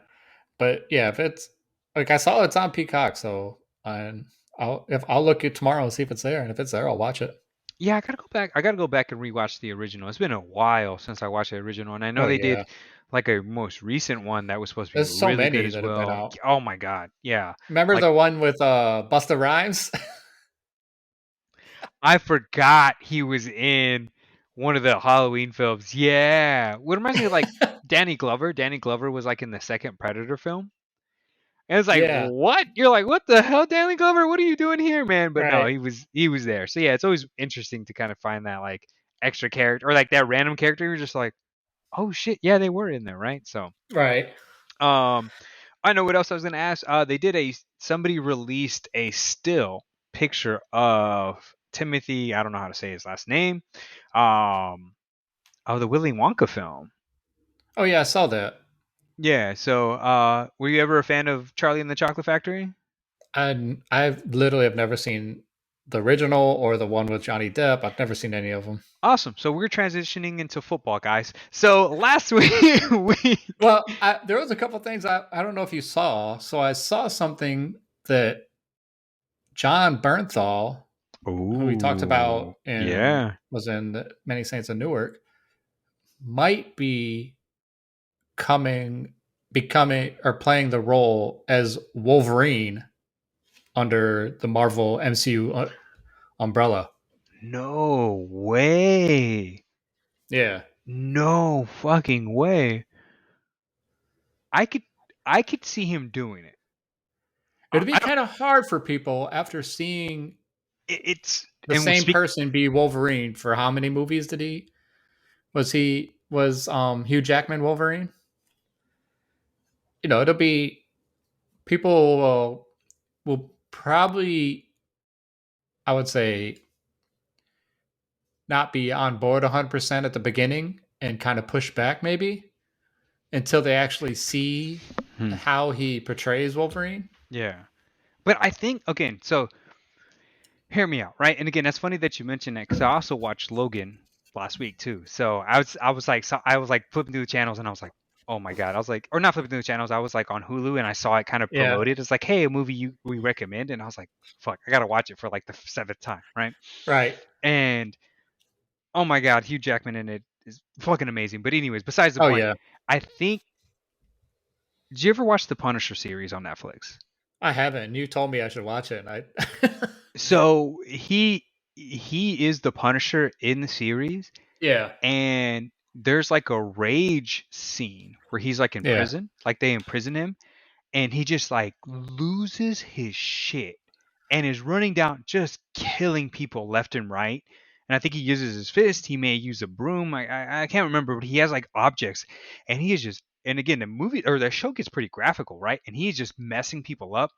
[SPEAKER 1] but yeah, if it's like I saw it's on Peacock, so and I'll look it tomorrow and see if it's there, and if it's there, I'll watch it.
[SPEAKER 2] Yeah, I gotta go back. I gotta go back and rewatch the original. It's been a while since I watched the original, and I know
[SPEAKER 1] Oh
[SPEAKER 2] they
[SPEAKER 1] yeah,
[SPEAKER 2] did like a most recent one that was supposed to be
[SPEAKER 1] there's so
[SPEAKER 2] really good
[SPEAKER 1] many
[SPEAKER 2] as
[SPEAKER 1] that have been
[SPEAKER 2] well.
[SPEAKER 1] out.
[SPEAKER 2] Oh my god, yeah.
[SPEAKER 1] Remember
[SPEAKER 2] Like
[SPEAKER 1] the one with Busta Rhymes?
[SPEAKER 2] I forgot he was in one of the Halloween films. Yeah, what reminds me of like Danny Glover. Danny Glover was like in the second Predator film. And it's like,
[SPEAKER 1] Yeah,
[SPEAKER 2] what? You're like, what the hell, Danny Glover? What are you doing here, man? But no,
[SPEAKER 1] right,
[SPEAKER 2] he was there. So yeah, it's always interesting to kind of find that like extra character or like that random character. You're just like, oh shit, yeah, they were in there, right? So,
[SPEAKER 1] right.
[SPEAKER 2] um, I know what else I was gonna ask. They did somebody released a still picture of Timothy. I don't know how to say his last name. Um, of the Willy Wonka film.
[SPEAKER 1] Oh yeah, I saw that.
[SPEAKER 2] Yeah. So, were you ever a fan of Charlie and the Chocolate Factory?
[SPEAKER 1] I've literally have never seen the original or the one with Johnny Depp. I've never seen any of them.
[SPEAKER 2] Awesome. So we're transitioning into football, guys. So last week week.
[SPEAKER 1] Well, there was a couple things I don't know if you saw. So I saw something that John Bernthal, who we talked
[SPEAKER 2] Ooh,
[SPEAKER 1] about and
[SPEAKER 2] yeah.
[SPEAKER 1] was in Many Saints of Newark, might be coming, becoming, or playing the role as Wolverine under the Marvel MCU umbrella.
[SPEAKER 2] No way.
[SPEAKER 1] Yeah,
[SPEAKER 2] No fucking way. I could I could see him doing it.
[SPEAKER 1] it'd be
[SPEAKER 2] I don't.
[SPEAKER 1] kind of hard for people after seeing
[SPEAKER 2] It's
[SPEAKER 1] the
[SPEAKER 2] and we
[SPEAKER 1] same
[SPEAKER 2] speak.
[SPEAKER 1] person be Wolverine for how many movies did he was Hugh Jackman Wolverine? It'll be people will probably, I would say, not be on board 100% at the beginning and kind of push back maybe until they actually see
[SPEAKER 2] Hmm.
[SPEAKER 1] how he portrays Wolverine.
[SPEAKER 2] Yeah. But I think again. So hear me out, right? And again, that's funny that you mentioned that because I also watched Logan last week too. So I was like flipping through the channels and I was like, oh my god, I was like, or not flipping through the channels, I was like on Hulu and I saw it kind of
[SPEAKER 1] Yeah,
[SPEAKER 2] promoted. It's like, hey, a movie we recommend, and I was like, fuck, I gotta watch it for like the seventh time, right?
[SPEAKER 1] right.
[SPEAKER 2] And oh my god, Hugh Jackman in it is fucking amazing. But anyways, besides the
[SPEAKER 1] Oh
[SPEAKER 2] point,
[SPEAKER 1] yeah,
[SPEAKER 2] I think. Did you ever watch the Punisher series on Netflix?
[SPEAKER 1] I haven't. You told me I should watch it. I
[SPEAKER 2] So he is the Punisher in the series,
[SPEAKER 1] yeah,
[SPEAKER 2] and there's like a rage scene where he's like in
[SPEAKER 1] yeah,
[SPEAKER 2] prison, like they imprison him, and he just like loses his shit and is running down just killing people left and right. And I think he uses his fist. He may use a broom. I can't remember, but he has like objects, and he is just. And again, the movie or the show gets pretty graphical, right? And he is just messing people up.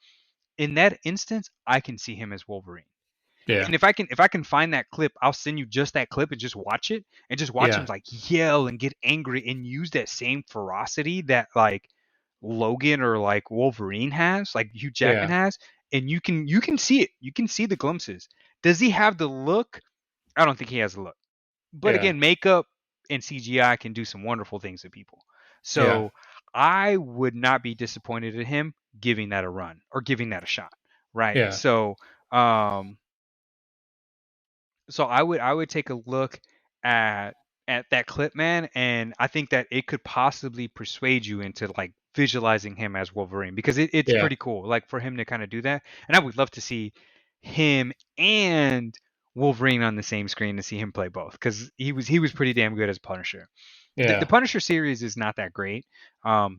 [SPEAKER 2] In that instance, I can see him as Wolverine.
[SPEAKER 1] yeah,
[SPEAKER 2] And if I can find that clip, I'll send you just that clip and just watch it and just watch him
[SPEAKER 1] yeah,
[SPEAKER 2] like yell and get angry and use that same ferocity that like Logan or like Wolverine has, like Hugh Jackman
[SPEAKER 1] yeah,
[SPEAKER 2] has, and you can see it. You can see the glimpses. Does he have the look? I don't think he has the look. But
[SPEAKER 1] yeah,
[SPEAKER 2] again, makeup and CGI can do some wonderful things to people.
[SPEAKER 1] yeah,
[SPEAKER 2] So I would not be disappointed in him giving that a run or giving that a shot. Right.
[SPEAKER 1] yeah,
[SPEAKER 2] Um so I would take a look at at that clip, man, and I think that it could possibly persuade you into like visualizing him as Wolverine because it's
[SPEAKER 1] yeah,
[SPEAKER 2] pretty cool, like for him to kind of do that. And I would love to see him and Wolverine on the same screen to see him play both because he was pretty damn good as Punisher. The
[SPEAKER 1] Yeah.
[SPEAKER 2] Punisher series is not that great.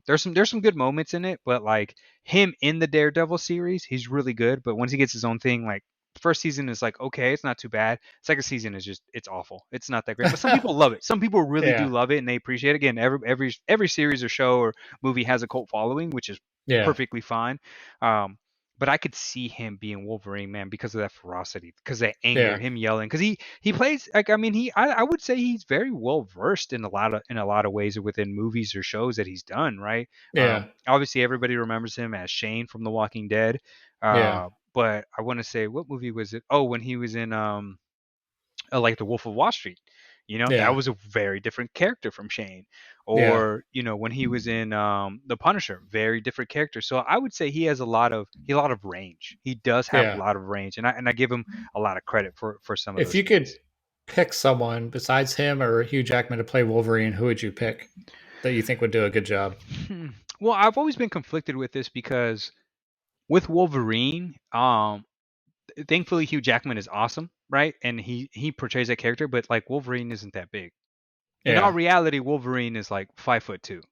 [SPEAKER 2] There's some good moments in it, but like him in the Daredevil series, he's really good. But once he gets his own thing, like first season is like okay, it's not too bad. Second season is just it's awful. It's not that great. But some people love it. Some people really do
[SPEAKER 1] Yeah.
[SPEAKER 2] love it and they appreciate it. Again, every series or show or movie has a cult following, which is
[SPEAKER 1] Yeah.
[SPEAKER 2] perfectly fine. Um, but I could see him being Wolverine, man, because of that ferocity, because that anger,
[SPEAKER 1] Yeah.
[SPEAKER 2] him yelling, because he plays like I mean I would say he's very well versed in a lot of ways within movies or shows that he's done, right?
[SPEAKER 1] Yeah.
[SPEAKER 2] Obviously everybody remembers him as Shane from The Walking Dead,
[SPEAKER 1] Yeah.
[SPEAKER 2] but I want to say what movie was it? Oh, when he was in like the Wolf of Wall Street. You know, that
[SPEAKER 1] Yeah.
[SPEAKER 2] was a very different character from Shane.
[SPEAKER 1] Yeah.
[SPEAKER 2] Or, you know, when he was in The Punisher, very different character. So I would say he has a lot of range. He does have a
[SPEAKER 1] Yeah.
[SPEAKER 2] lot of range, and I give him a lot of credit for some of
[SPEAKER 1] If
[SPEAKER 2] those
[SPEAKER 1] you could
[SPEAKER 2] things.
[SPEAKER 1] pick someone besides him or Hugh Jackman to play Wolverine, who would you pick that you think would do a good job?
[SPEAKER 2] Hmm. Well, I've always been conflicted with this because with Wolverine, thankfully Hugh Jackman is awesome, right? And he portrays that character, but like Wolverine isn't that big. In all
[SPEAKER 1] Yeah.
[SPEAKER 2] reality, Wolverine is like 5'2".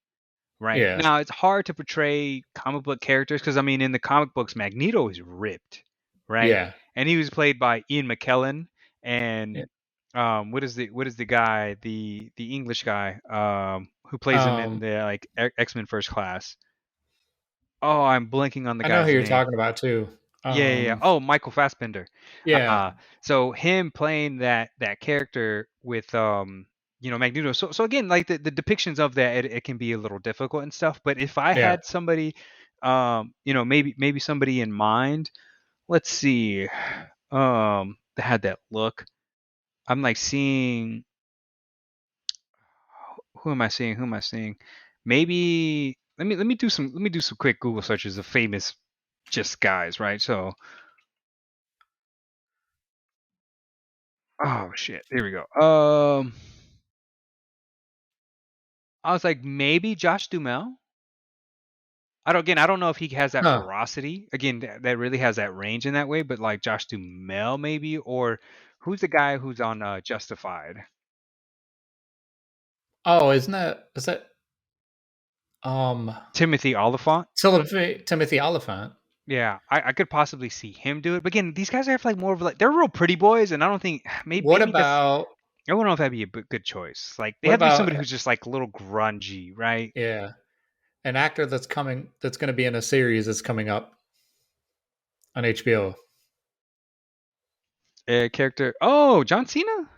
[SPEAKER 2] Right.
[SPEAKER 1] Yeah.
[SPEAKER 2] Now, it's hard to portray comic book characters because I mean, in the comic books, Magneto is ripped, right?
[SPEAKER 1] Yeah.
[SPEAKER 2] And he was played by Ian McKellen,
[SPEAKER 1] Yeah.
[SPEAKER 2] and what is the guy, the English guy, who plays him in
[SPEAKER 1] Um,
[SPEAKER 2] the like X-Men First Class? Oh, I'm blanking on the
[SPEAKER 1] I know who
[SPEAKER 2] guy's
[SPEAKER 1] you're
[SPEAKER 2] name.
[SPEAKER 1] talking about too.
[SPEAKER 2] Yeah, yeah, yeah.
[SPEAKER 1] Um,
[SPEAKER 2] Oh, Michael Fassbender.
[SPEAKER 1] yeah.
[SPEAKER 2] Uh, so him playing that character with Magneto. So again, like the depictions of that, it can be a little difficult and stuff. But if I
[SPEAKER 1] Yeah.
[SPEAKER 2] had somebody, maybe somebody in mind. Let's see, that had that look. I'm like seeing who am I seeing? Who am I seeing? Maybe let me do some quick Google searches of famous just guys, right? So oh shit, here we go. I was like, maybe Josh Dumel. I don't know if he has that
[SPEAKER 1] Huh.
[SPEAKER 2] ferocity. Again, that really has that range in that way, but like Josh Dumel maybe, or who's the guy who's on Justified?
[SPEAKER 1] Oh, is that um
[SPEAKER 2] Timothy Oliphant.
[SPEAKER 1] Timothy Oliphant?
[SPEAKER 2] Yeah, I could possibly see him do it. But again, these guys have like more of like they're real pretty boys, and I don't think maybe
[SPEAKER 1] What
[SPEAKER 2] maybe that's
[SPEAKER 1] about
[SPEAKER 2] I don't know if that'd be a good choice. Like they
[SPEAKER 1] what
[SPEAKER 2] have to be
[SPEAKER 1] about
[SPEAKER 2] somebody who's just like a little grungy, right?
[SPEAKER 1] yeah, an actor that's going to be in a series that's coming up on HBO?
[SPEAKER 2] Character. Oh, John Cena.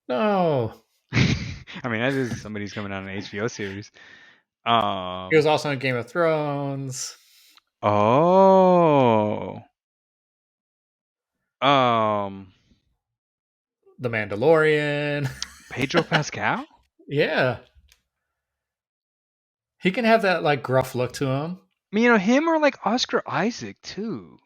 [SPEAKER 1] No.
[SPEAKER 2] I mean, that is somebody who's coming out in an HBO series.
[SPEAKER 1] He was
[SPEAKER 2] Um.
[SPEAKER 1] also in Game of Thrones,
[SPEAKER 2] Oh. Um.
[SPEAKER 1] The Mandalorian.
[SPEAKER 2] Pedro Pascal.
[SPEAKER 1] Yeah. He can have that like gruff look to him.
[SPEAKER 2] I mean, him or like Oscar Isaac too.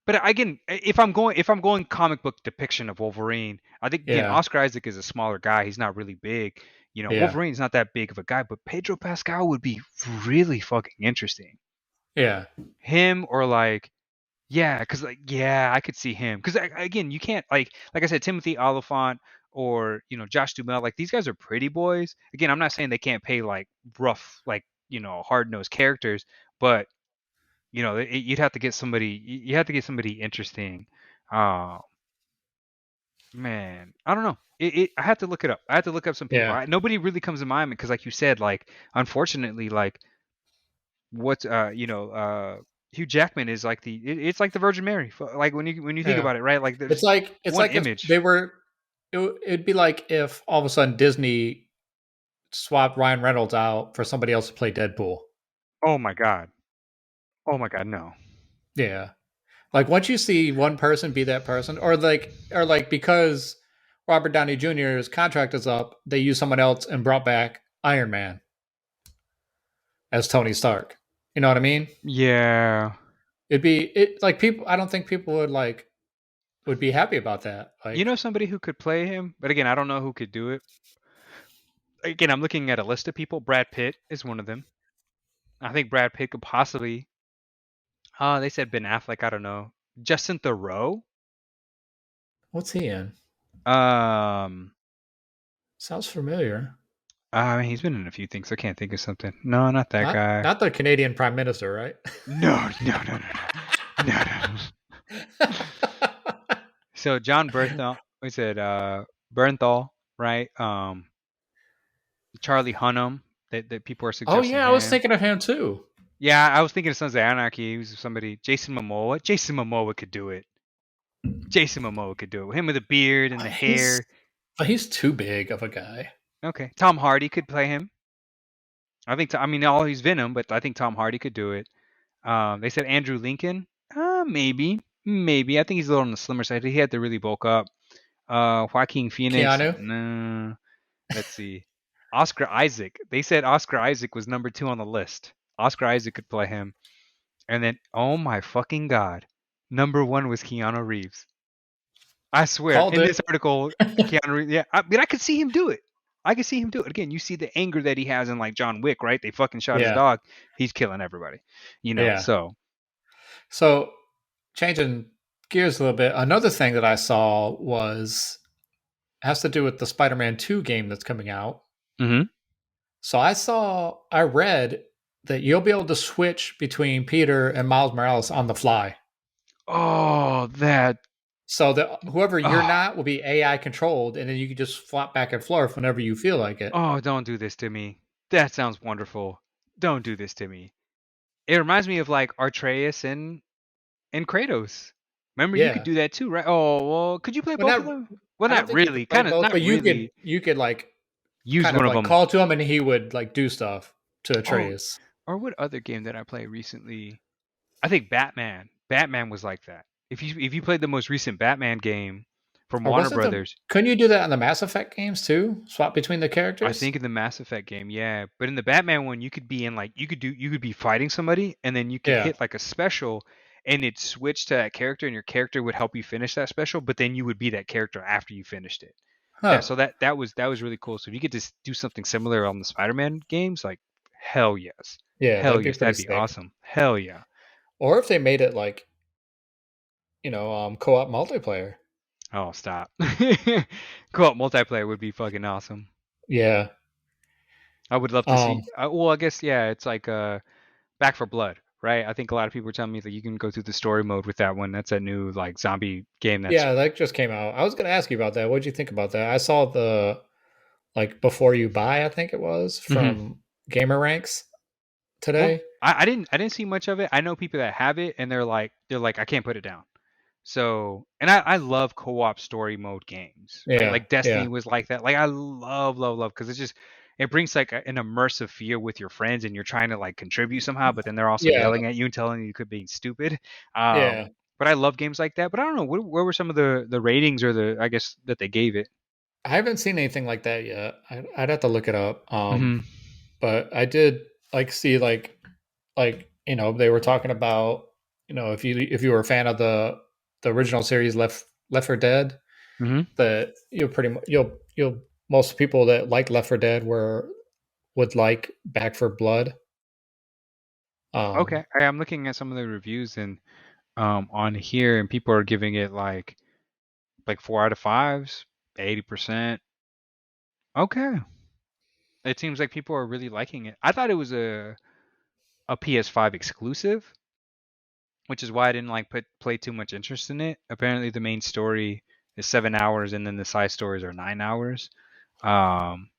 [SPEAKER 2] But again, if I'm going comic book depiction of Wolverine, I think again
[SPEAKER 1] Yeah.
[SPEAKER 2] Oscar Isaac is a smaller guy. He's not really big.
[SPEAKER 1] Yeah.
[SPEAKER 2] Wolverine's not that big of a guy, but Pedro Pascal would be really fucking interesting.
[SPEAKER 1] Yeah.
[SPEAKER 2] Him or like yeah, because like yeah, I could see him. Because again, you can't like I said, Timothy Oliphant or Josh Duhamel. Like these guys are pretty boys. Again, I'm not saying they can't pay like rough like hard nosed characters, but you'd have to get somebody. You have to get somebody interesting. Uh, man, I don't know. I had to look it up. I had to look up some people.
[SPEAKER 1] Yeah.
[SPEAKER 2] Nobody really comes to mind because, like you said, like unfortunately, like what Hugh Jackman is like it's like the Virgin Mary. Like when you think
[SPEAKER 1] Yeah.
[SPEAKER 2] about it, right? Like
[SPEAKER 1] It's
[SPEAKER 2] there's
[SPEAKER 1] like it's
[SPEAKER 2] one
[SPEAKER 1] like if
[SPEAKER 2] image.
[SPEAKER 1] they were it'd be like if all of a sudden Disney swapped Ryan Reynolds out for somebody else to play Deadpool.
[SPEAKER 2] Oh my god. Oh my god. No.
[SPEAKER 1] Yeah. Like once you see one person be that person, or like because Robert Downey Jr.'s contract is up, they use someone else and brought back Iron Man as Tony Stark. You know what I mean?
[SPEAKER 2] Yeah.
[SPEAKER 1] It like people. I don't think people would be happy about that.
[SPEAKER 2] You
[SPEAKER 1] Like
[SPEAKER 2] know somebody who could play him, but again, I don't know who could do it. Again, I'm looking at a list of people. Brad Pitt is one of them. I think Brad Pitt could possibly. They said Ben Affleck. I don't know. Justin Theroux.
[SPEAKER 1] what's he in?
[SPEAKER 2] Um,
[SPEAKER 1] Sounds familiar.
[SPEAKER 2] I mean, he's been in a few things. I can't think of something. No, not that guy.
[SPEAKER 1] Not the Canadian Prime Minister, right?
[SPEAKER 2] No, no, no, no, no, no, no. So John Bernthal, we said Bernthal, right? Charlie Hunnam. That people are
[SPEAKER 1] Oh
[SPEAKER 2] suggesting
[SPEAKER 1] yeah, I was
[SPEAKER 2] him.
[SPEAKER 1] thinking of him too.
[SPEAKER 2] Yeah, I was thinking of Sons of Anarchy. He was somebody. Jason Momoa. Jason Momoa could do it. Jason Momoa could do it. Him with the beard and the
[SPEAKER 1] He's
[SPEAKER 2] hair.
[SPEAKER 1] he's too big of a guy.
[SPEAKER 2] Okay, Tom Hardy could play him. I think. I mean, all he's Venom, but I think Tom Hardy could do it. They said Andrew Lincoln. Maybe, maybe. I think he's a little on the slimmer side. He had to really bulk up. Joaquin Phoenix.
[SPEAKER 1] Keanu.
[SPEAKER 2] No. Let's see. Oscar Isaac. They said Oscar Isaac was number 2 on the list. Oscar Isaac could play him. And then, oh my fucking god, number 1 was Keanu Reeves. I swear,
[SPEAKER 1] Called
[SPEAKER 2] in
[SPEAKER 1] it.
[SPEAKER 2] this article, Keanu Reeves. Yeah, but I could see him do it. I could see him do it. Again, you see the anger that he has in like John Wick, right? They fucking shot his
[SPEAKER 1] Yeah,
[SPEAKER 2] dog. He's killing everybody.
[SPEAKER 1] yeah.
[SPEAKER 2] So.
[SPEAKER 1] So changing gears a little bit, another thing that I saw was has to do with the Spider-Man 2 game that's coming out.
[SPEAKER 2] Mm-hmm.
[SPEAKER 1] So I read that you'll be able to switch between Peter and Miles Morales on the fly.
[SPEAKER 2] Oh, that.
[SPEAKER 1] So that whoever you're
[SPEAKER 2] Oh,
[SPEAKER 1] not will be AI controlled, and then you can just flop back and forth whenever you feel like it.
[SPEAKER 2] oh, don't do this to me. That sounds wonderful. Don't do this to me. It reminds me of like Artreus and Kratos. Remember, you could
[SPEAKER 1] Yeah.
[SPEAKER 2] do that too, right? Oh, well, could you play
[SPEAKER 1] Well,
[SPEAKER 2] both of
[SPEAKER 1] not
[SPEAKER 2] them? Well,
[SPEAKER 1] I don't
[SPEAKER 2] not
[SPEAKER 1] think you could
[SPEAKER 2] really.
[SPEAKER 1] play
[SPEAKER 2] Kind of,
[SPEAKER 1] both,
[SPEAKER 2] not
[SPEAKER 1] but
[SPEAKER 2] really.
[SPEAKER 1] you could like
[SPEAKER 2] Use
[SPEAKER 1] kind
[SPEAKER 2] one
[SPEAKER 1] of
[SPEAKER 2] of
[SPEAKER 1] like
[SPEAKER 2] them.
[SPEAKER 1] call to him and he would like do stuff to
[SPEAKER 2] Oh,
[SPEAKER 1] Atreus.
[SPEAKER 2] or what other game did I play recently? I think Batman. Batman was like that. If you played the most recent Batman game from
[SPEAKER 1] Or
[SPEAKER 2] Warner
[SPEAKER 1] wasn't the
[SPEAKER 2] Brothers,
[SPEAKER 1] couldn't you do that on the Mass Effect games too? Swap between the
[SPEAKER 2] I
[SPEAKER 1] characters?
[SPEAKER 2] think in the Mass Effect game, yeah. But in the Batman one, you could be in like you could be fighting somebody, and then you could
[SPEAKER 1] Yeah.
[SPEAKER 2] hit like a special, and it'd switch to that character, and your character would help you finish that special. But then you would be that character after you finished it. Yeah.
[SPEAKER 1] Huh.
[SPEAKER 2] So that was really cool. So if you could just do something similar on the Spider-Man games, like hell yes,
[SPEAKER 1] Yeah,
[SPEAKER 2] hell
[SPEAKER 1] that'd be
[SPEAKER 2] yes,
[SPEAKER 1] pretty
[SPEAKER 2] that'd be
[SPEAKER 1] sick.
[SPEAKER 2] awesome. Hell yeah.
[SPEAKER 1] Or if they made it like, co-op multiplayer.
[SPEAKER 2] Oh stop. Co-op multiplayer would be fucking awesome.
[SPEAKER 1] Yeah.
[SPEAKER 2] I would love to see.
[SPEAKER 1] Um
[SPEAKER 2] Well, I guess yeah, it's like Back for Blood, right? I think a lot of people were telling me that you can go through the story mode with that one. That's a new like zombie game that's.
[SPEAKER 1] yeah, that just came out. I was going to ask you about that. What did you think about that? I saw the like before you buy, I think it was
[SPEAKER 2] Mhm.
[SPEAKER 1] from Gamer Ranks
[SPEAKER 2] Well,
[SPEAKER 1] today.
[SPEAKER 2] I didn't see much of it. I know people that have it and they're like I can't put it down. So, and I love co-op story mode games, right?
[SPEAKER 1] Yeah.
[SPEAKER 2] Like Destiny
[SPEAKER 1] Yeah.
[SPEAKER 2] was like that. Like I love, love, love because it brings like an immersive feel with your friends and you're trying to like contribute somehow, but then they're also
[SPEAKER 1] Yeah.
[SPEAKER 2] yelling at you and telling you you could be stupid. Um,
[SPEAKER 1] Yeah.
[SPEAKER 2] but I love games like that. But I don't know where were some of the ratings or the I guess that they gave it.
[SPEAKER 1] I haven't seen anything like that yet. I'd have to look it up.
[SPEAKER 2] Hmm.
[SPEAKER 1] But I did like see like they were talking about if you were a fan of the original series Left 4 Dead,
[SPEAKER 2] Hmm.
[SPEAKER 1] that you'll pretty much you'll most people that like Left 4 Dead would like Back for Blood.
[SPEAKER 2] Okay,
[SPEAKER 1] Um,
[SPEAKER 2] I'm looking at some of the reviews and on here, and people are giving it like 4 out of 5s, 80%. Okay. It seems like people are really liking it. I thought it was a PS5 exclusive, which is why I didn't like play too much interest in it. Apparently, the main story is 7 hours, and then the side stories are 9 hours. Um,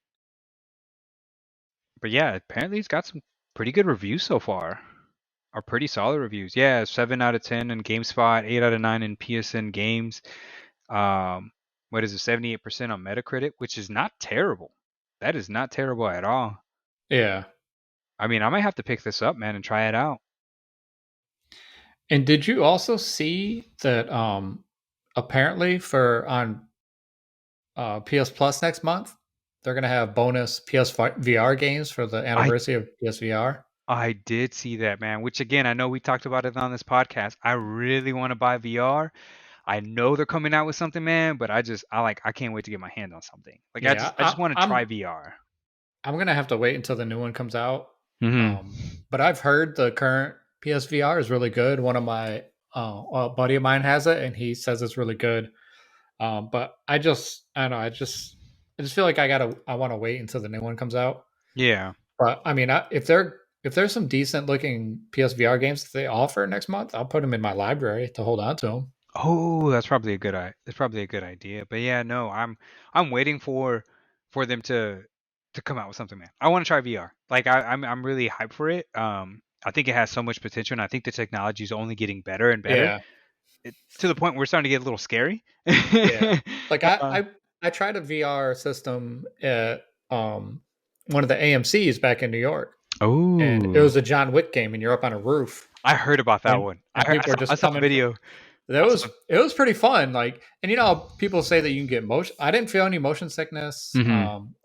[SPEAKER 2] but yeah, apparently it's got some pretty good reviews so far. Are pretty solid reviews. Yeah, 7 out of 10 in GameSpot, 8 out of 9 in PSN Games. Um, what is it? 78% on Metacritic, which is not terrible. That is not terrible at all.
[SPEAKER 1] yeah.
[SPEAKER 2] I mean, I might have to pick this up, man, and try it out.
[SPEAKER 1] And did you also see that apparently for on PS Plus next month, they're gonna have bonus PS VR games for the
[SPEAKER 2] I
[SPEAKER 1] anniversary of PSVR.
[SPEAKER 2] I did see that, man. Which again, I know we talked about it on this podcast. I really want to buy VR. I know they're coming out with something, man, but I can't wait to get my hand on something. Like I
[SPEAKER 1] Yeah,
[SPEAKER 2] just I just want to try VR.
[SPEAKER 1] I'm gonna have to wait until the new one comes out.
[SPEAKER 2] Hmm.
[SPEAKER 1] But I've heard the current PSVR is really good. One of my a buddy of mine has it, and he says it's really good. But I don't know. I just feel like I want to wait until the new one comes out.
[SPEAKER 2] Yeah.
[SPEAKER 1] But I mean, if there's some decent looking PSVR games that they offer next month, I'll put them in my library to hold on to them.
[SPEAKER 2] Oh, that's probably a good idea. But yeah, no, I'm waiting for them to come out with something, man. I want to try VR. Like I'm really hyped for it. I think it has so much potential, and I think the technology is only getting better and better.
[SPEAKER 1] Yeah,
[SPEAKER 2] To the point where we're starting to get a little scary.
[SPEAKER 1] yeah. Like
[SPEAKER 2] uh,
[SPEAKER 1] I tried a VR system at um one of the AMC's back in New York, and it
[SPEAKER 2] oh,
[SPEAKER 1] was a John Wick game, and you're up on a roof,
[SPEAKER 2] I heard about that one.
[SPEAKER 1] and people are
[SPEAKER 2] I
[SPEAKER 1] just
[SPEAKER 2] saw a
[SPEAKER 1] coming from.
[SPEAKER 2] video.
[SPEAKER 1] That
[SPEAKER 2] I
[SPEAKER 1] was
[SPEAKER 2] saw,
[SPEAKER 1] it was pretty fun. Like, and you know, how people say that you can get motion. I didn't feel any motion sickness.
[SPEAKER 2] hmm.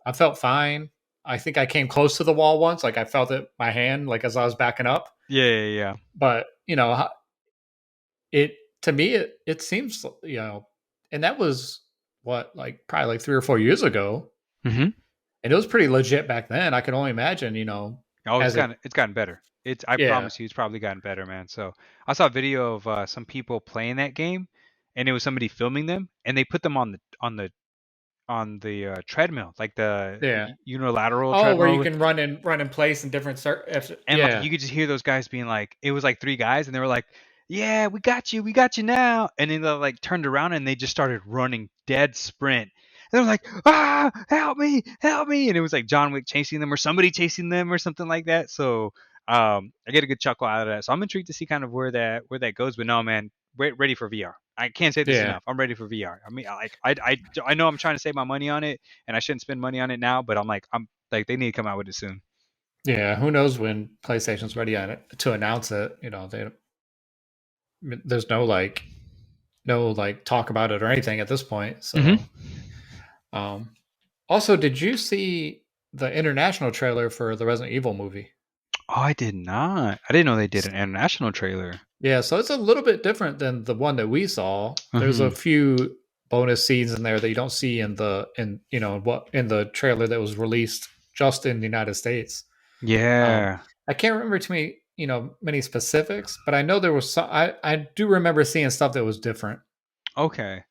[SPEAKER 1] I felt fine. I think I came close to the wall once. Like I felt it my hand, like as I was backing up.
[SPEAKER 2] Yeah, yeah, yeah.
[SPEAKER 1] But you know, it to me it seems and that was what like probably like 3 or 4 years ago,
[SPEAKER 2] Hmm.
[SPEAKER 1] and it was pretty legit back then. I can only imagine,
[SPEAKER 2] Oh,
[SPEAKER 1] as it.
[SPEAKER 2] it's gotten better. It's I
[SPEAKER 1] Yeah,
[SPEAKER 2] promise you, it's probably gotten better, man. So I saw a video of some people playing that game, and it was somebody filming them, and they put them on the treadmill, like the
[SPEAKER 1] yeah.
[SPEAKER 2] unilateral
[SPEAKER 1] Oh, where you
[SPEAKER 2] treadmill.
[SPEAKER 1] can run in place in different
[SPEAKER 2] And like
[SPEAKER 1] yeah,
[SPEAKER 2] you could just hear those guys being like, it was like three guys, and they were like, "Yeah, we got you now." And then they like turned around and they just started running dead sprint. And they were like, "Ah, help me!" And it was like John Wick chasing them, or somebody chasing them, or something like that. So I get a good chuckle out of that. So I'm intrigued to see kind of where that goes. But no, man, ready for VR. I can't say this
[SPEAKER 1] yeah,
[SPEAKER 2] enough. I'm ready for VR. I mean, like I know I'm trying to save my money on it, and I shouldn't spend money on it now. But I'm like they need to come out with it soon.
[SPEAKER 1] yeah. Who knows when PlayStation's ready on it to announce it? There's no like talk about it or anything at this point.
[SPEAKER 2] Hmm.
[SPEAKER 1] So, um, also, did you see the international trailer for the Resident Evil movie?
[SPEAKER 2] Oh, I did not. I didn't know they did an international trailer.
[SPEAKER 1] Yeah, so it's a little bit different than the one that we saw. There's a
[SPEAKER 2] Hmm.
[SPEAKER 1] few bonus scenes in there that you don't see in the trailer that was released just in the United States. Um,
[SPEAKER 2] Yeah.
[SPEAKER 1] I can't remember too many many specifics, but I know there was some. I do remember seeing stuff that was different.
[SPEAKER 2] Okay.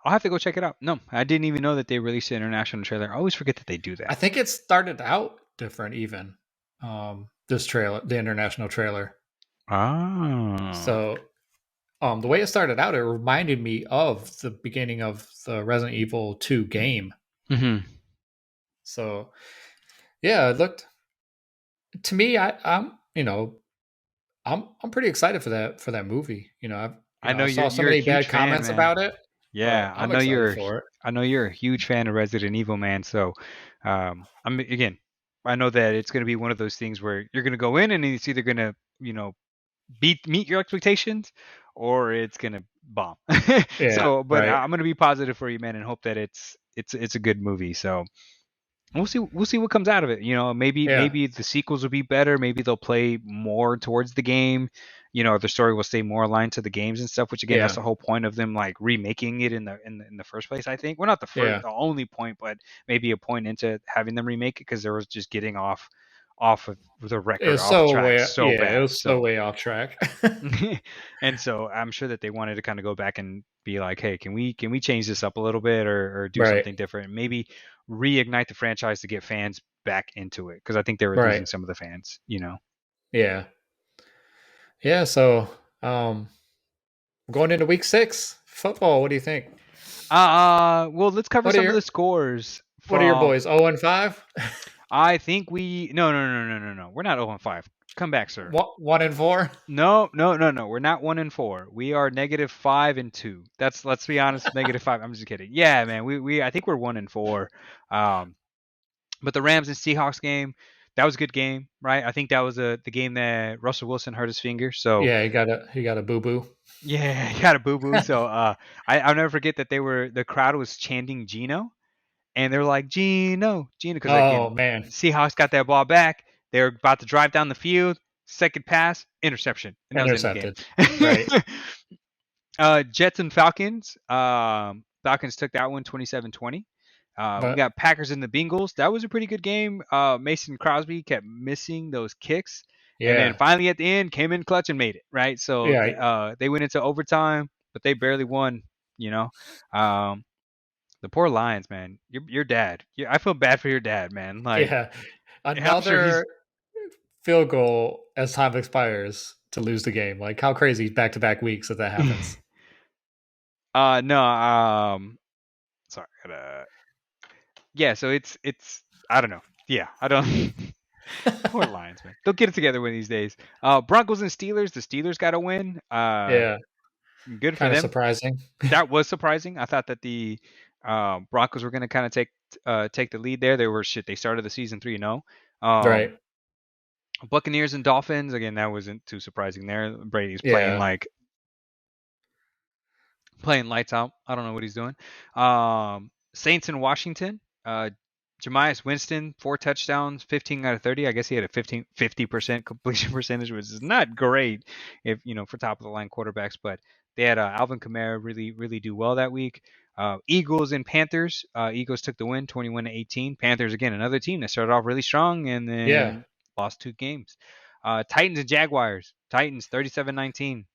[SPEAKER 2] I'll have to go check it out. No, I didn't even know that they released an international trailer. I always forget that they do
[SPEAKER 1] I
[SPEAKER 2] that.
[SPEAKER 1] think it started out different even. This trailer, the international trailer.
[SPEAKER 2] Oh.
[SPEAKER 1] So the way it started out, it reminded me of the beginning of the Resident Evil 2 game.
[SPEAKER 2] Hmm.
[SPEAKER 1] So yeah, it looked to me. I'm pretty excited for that movie.
[SPEAKER 2] I know
[SPEAKER 1] I saw so
[SPEAKER 2] you're a
[SPEAKER 1] many
[SPEAKER 2] huge
[SPEAKER 1] bad
[SPEAKER 2] fan,
[SPEAKER 1] comments
[SPEAKER 2] man.
[SPEAKER 1] about it, but
[SPEAKER 2] Yeah,
[SPEAKER 1] I'm excited for it.
[SPEAKER 2] I know you're a huge fan of Resident Evil, man. So, I'm again, I know that it's going to be one of those things where you're going to go in and it's either going to, meet your expectations or it's going to bomb.
[SPEAKER 1] Yeah,
[SPEAKER 2] So, but
[SPEAKER 1] right.
[SPEAKER 2] I'm going to be positive for you, man, and hope that it's a good movie. So, we'll see what comes out of it.
[SPEAKER 1] Yeah,
[SPEAKER 2] Maybe the sequels will be better. Maybe they'll play more towards the game. The story will stay more aligned to the games and stuff. Which again, that's
[SPEAKER 1] yeah,
[SPEAKER 2] the whole point of them like remaking it in the first place. I think, well, not
[SPEAKER 1] yeah.
[SPEAKER 2] the only point, but maybe a point into having them remake it because there was just getting off of the
[SPEAKER 1] It
[SPEAKER 2] record,
[SPEAKER 1] was
[SPEAKER 2] off
[SPEAKER 1] so
[SPEAKER 2] track
[SPEAKER 1] way.
[SPEAKER 2] so
[SPEAKER 1] Yeah, it
[SPEAKER 2] bad.
[SPEAKER 1] was so
[SPEAKER 2] So
[SPEAKER 1] way off track.
[SPEAKER 2] and so I'm sure that they wanted to kind of go back and be like, hey, can we change this up a little bit or do
[SPEAKER 1] Right,
[SPEAKER 2] something different? Maybe reignite the franchise to get fans back into it because I think they were
[SPEAKER 1] right.
[SPEAKER 2] losing some of the fans.
[SPEAKER 1] Yeah, yeah. So, um, going into week 6 football. What do you think?
[SPEAKER 2] Well, let's cover
[SPEAKER 1] What are
[SPEAKER 2] some of
[SPEAKER 1] your
[SPEAKER 2] the scores
[SPEAKER 1] What are your
[SPEAKER 2] from.
[SPEAKER 1] boys? 0-5,
[SPEAKER 2] I think we no no no no no no. We're not 0-5. Come back, sir.
[SPEAKER 1] 1-4.
[SPEAKER 2] No, no, no, no. We're not 1-4. We are -5-2. Let's be honest, -5. I'm just kidding. Yeah, man. We I think we're 1-4. Um, But the Rams and Seahawks game, that was a good game, right? I think that was the game that Russell Wilson hurt his finger. So
[SPEAKER 1] Yeah, he got a boo boo.
[SPEAKER 2] yeah, he got a boo boo. So I'll never forget that the crowd was chanting Gino, and they were like Gino, Gino, because
[SPEAKER 1] Oh
[SPEAKER 2] again,
[SPEAKER 1] man,
[SPEAKER 2] Seahawks got that ball back. They were about to drive down the field. Second pass, interception, and that was the end of
[SPEAKER 1] intercepted.
[SPEAKER 2] the
[SPEAKER 1] Right,
[SPEAKER 2] game. Jets and Falcons. Falcons took that one 27-20. We
[SPEAKER 1] but
[SPEAKER 2] got Packers and the Bengals. That was a pretty good game. Mason Crosby kept missing those kicks, and then
[SPEAKER 1] yeah,
[SPEAKER 2] finally at the end came in clutch and made it. Right, so
[SPEAKER 1] yeah,
[SPEAKER 2] they went into overtime, but they barely won. You know, um, The poor Lions, man. Your dad. I feel bad for your dad, man. Like
[SPEAKER 1] Yeah.
[SPEAKER 2] I'm sure he's
[SPEAKER 1] Another field goal as time expires to lose the game. Like how crazy back to back weeks that happens.
[SPEAKER 2] no, sorry, yeah, so it's I don't know. Yeah, I don't poor Lions, man. They'll get it together one of these days. Broncos and Steelers. The Steelers got a win.
[SPEAKER 1] Yeah.
[SPEAKER 2] Good for
[SPEAKER 1] Kind of
[SPEAKER 2] them.
[SPEAKER 1] surprising.
[SPEAKER 2] That was surprising. I thought that the Broncos were going to kind of take the lead there. They were shit. They started the season 3-0.
[SPEAKER 1] Right.
[SPEAKER 2] Buccaneers and Dolphins. Again, that wasn't too surprising there. Brady's
[SPEAKER 1] Yeah.
[SPEAKER 2] playing lights out. I don't know what he's doing. Saints in Washington. Jameis Winston, 4 touchdowns, 15 out of 30. I guess he had a 50% completion percentage, which is not great if for top of the line quarterbacks. But they had Alvin Kamara really do well that week. Eagles and Panthers. Eagles took the win, 21-18. Panthers again, another team that started off really strong and
[SPEAKER 1] Yeah.
[SPEAKER 2] then lost 2 games. Titans and Jaguars. Titans 37-19.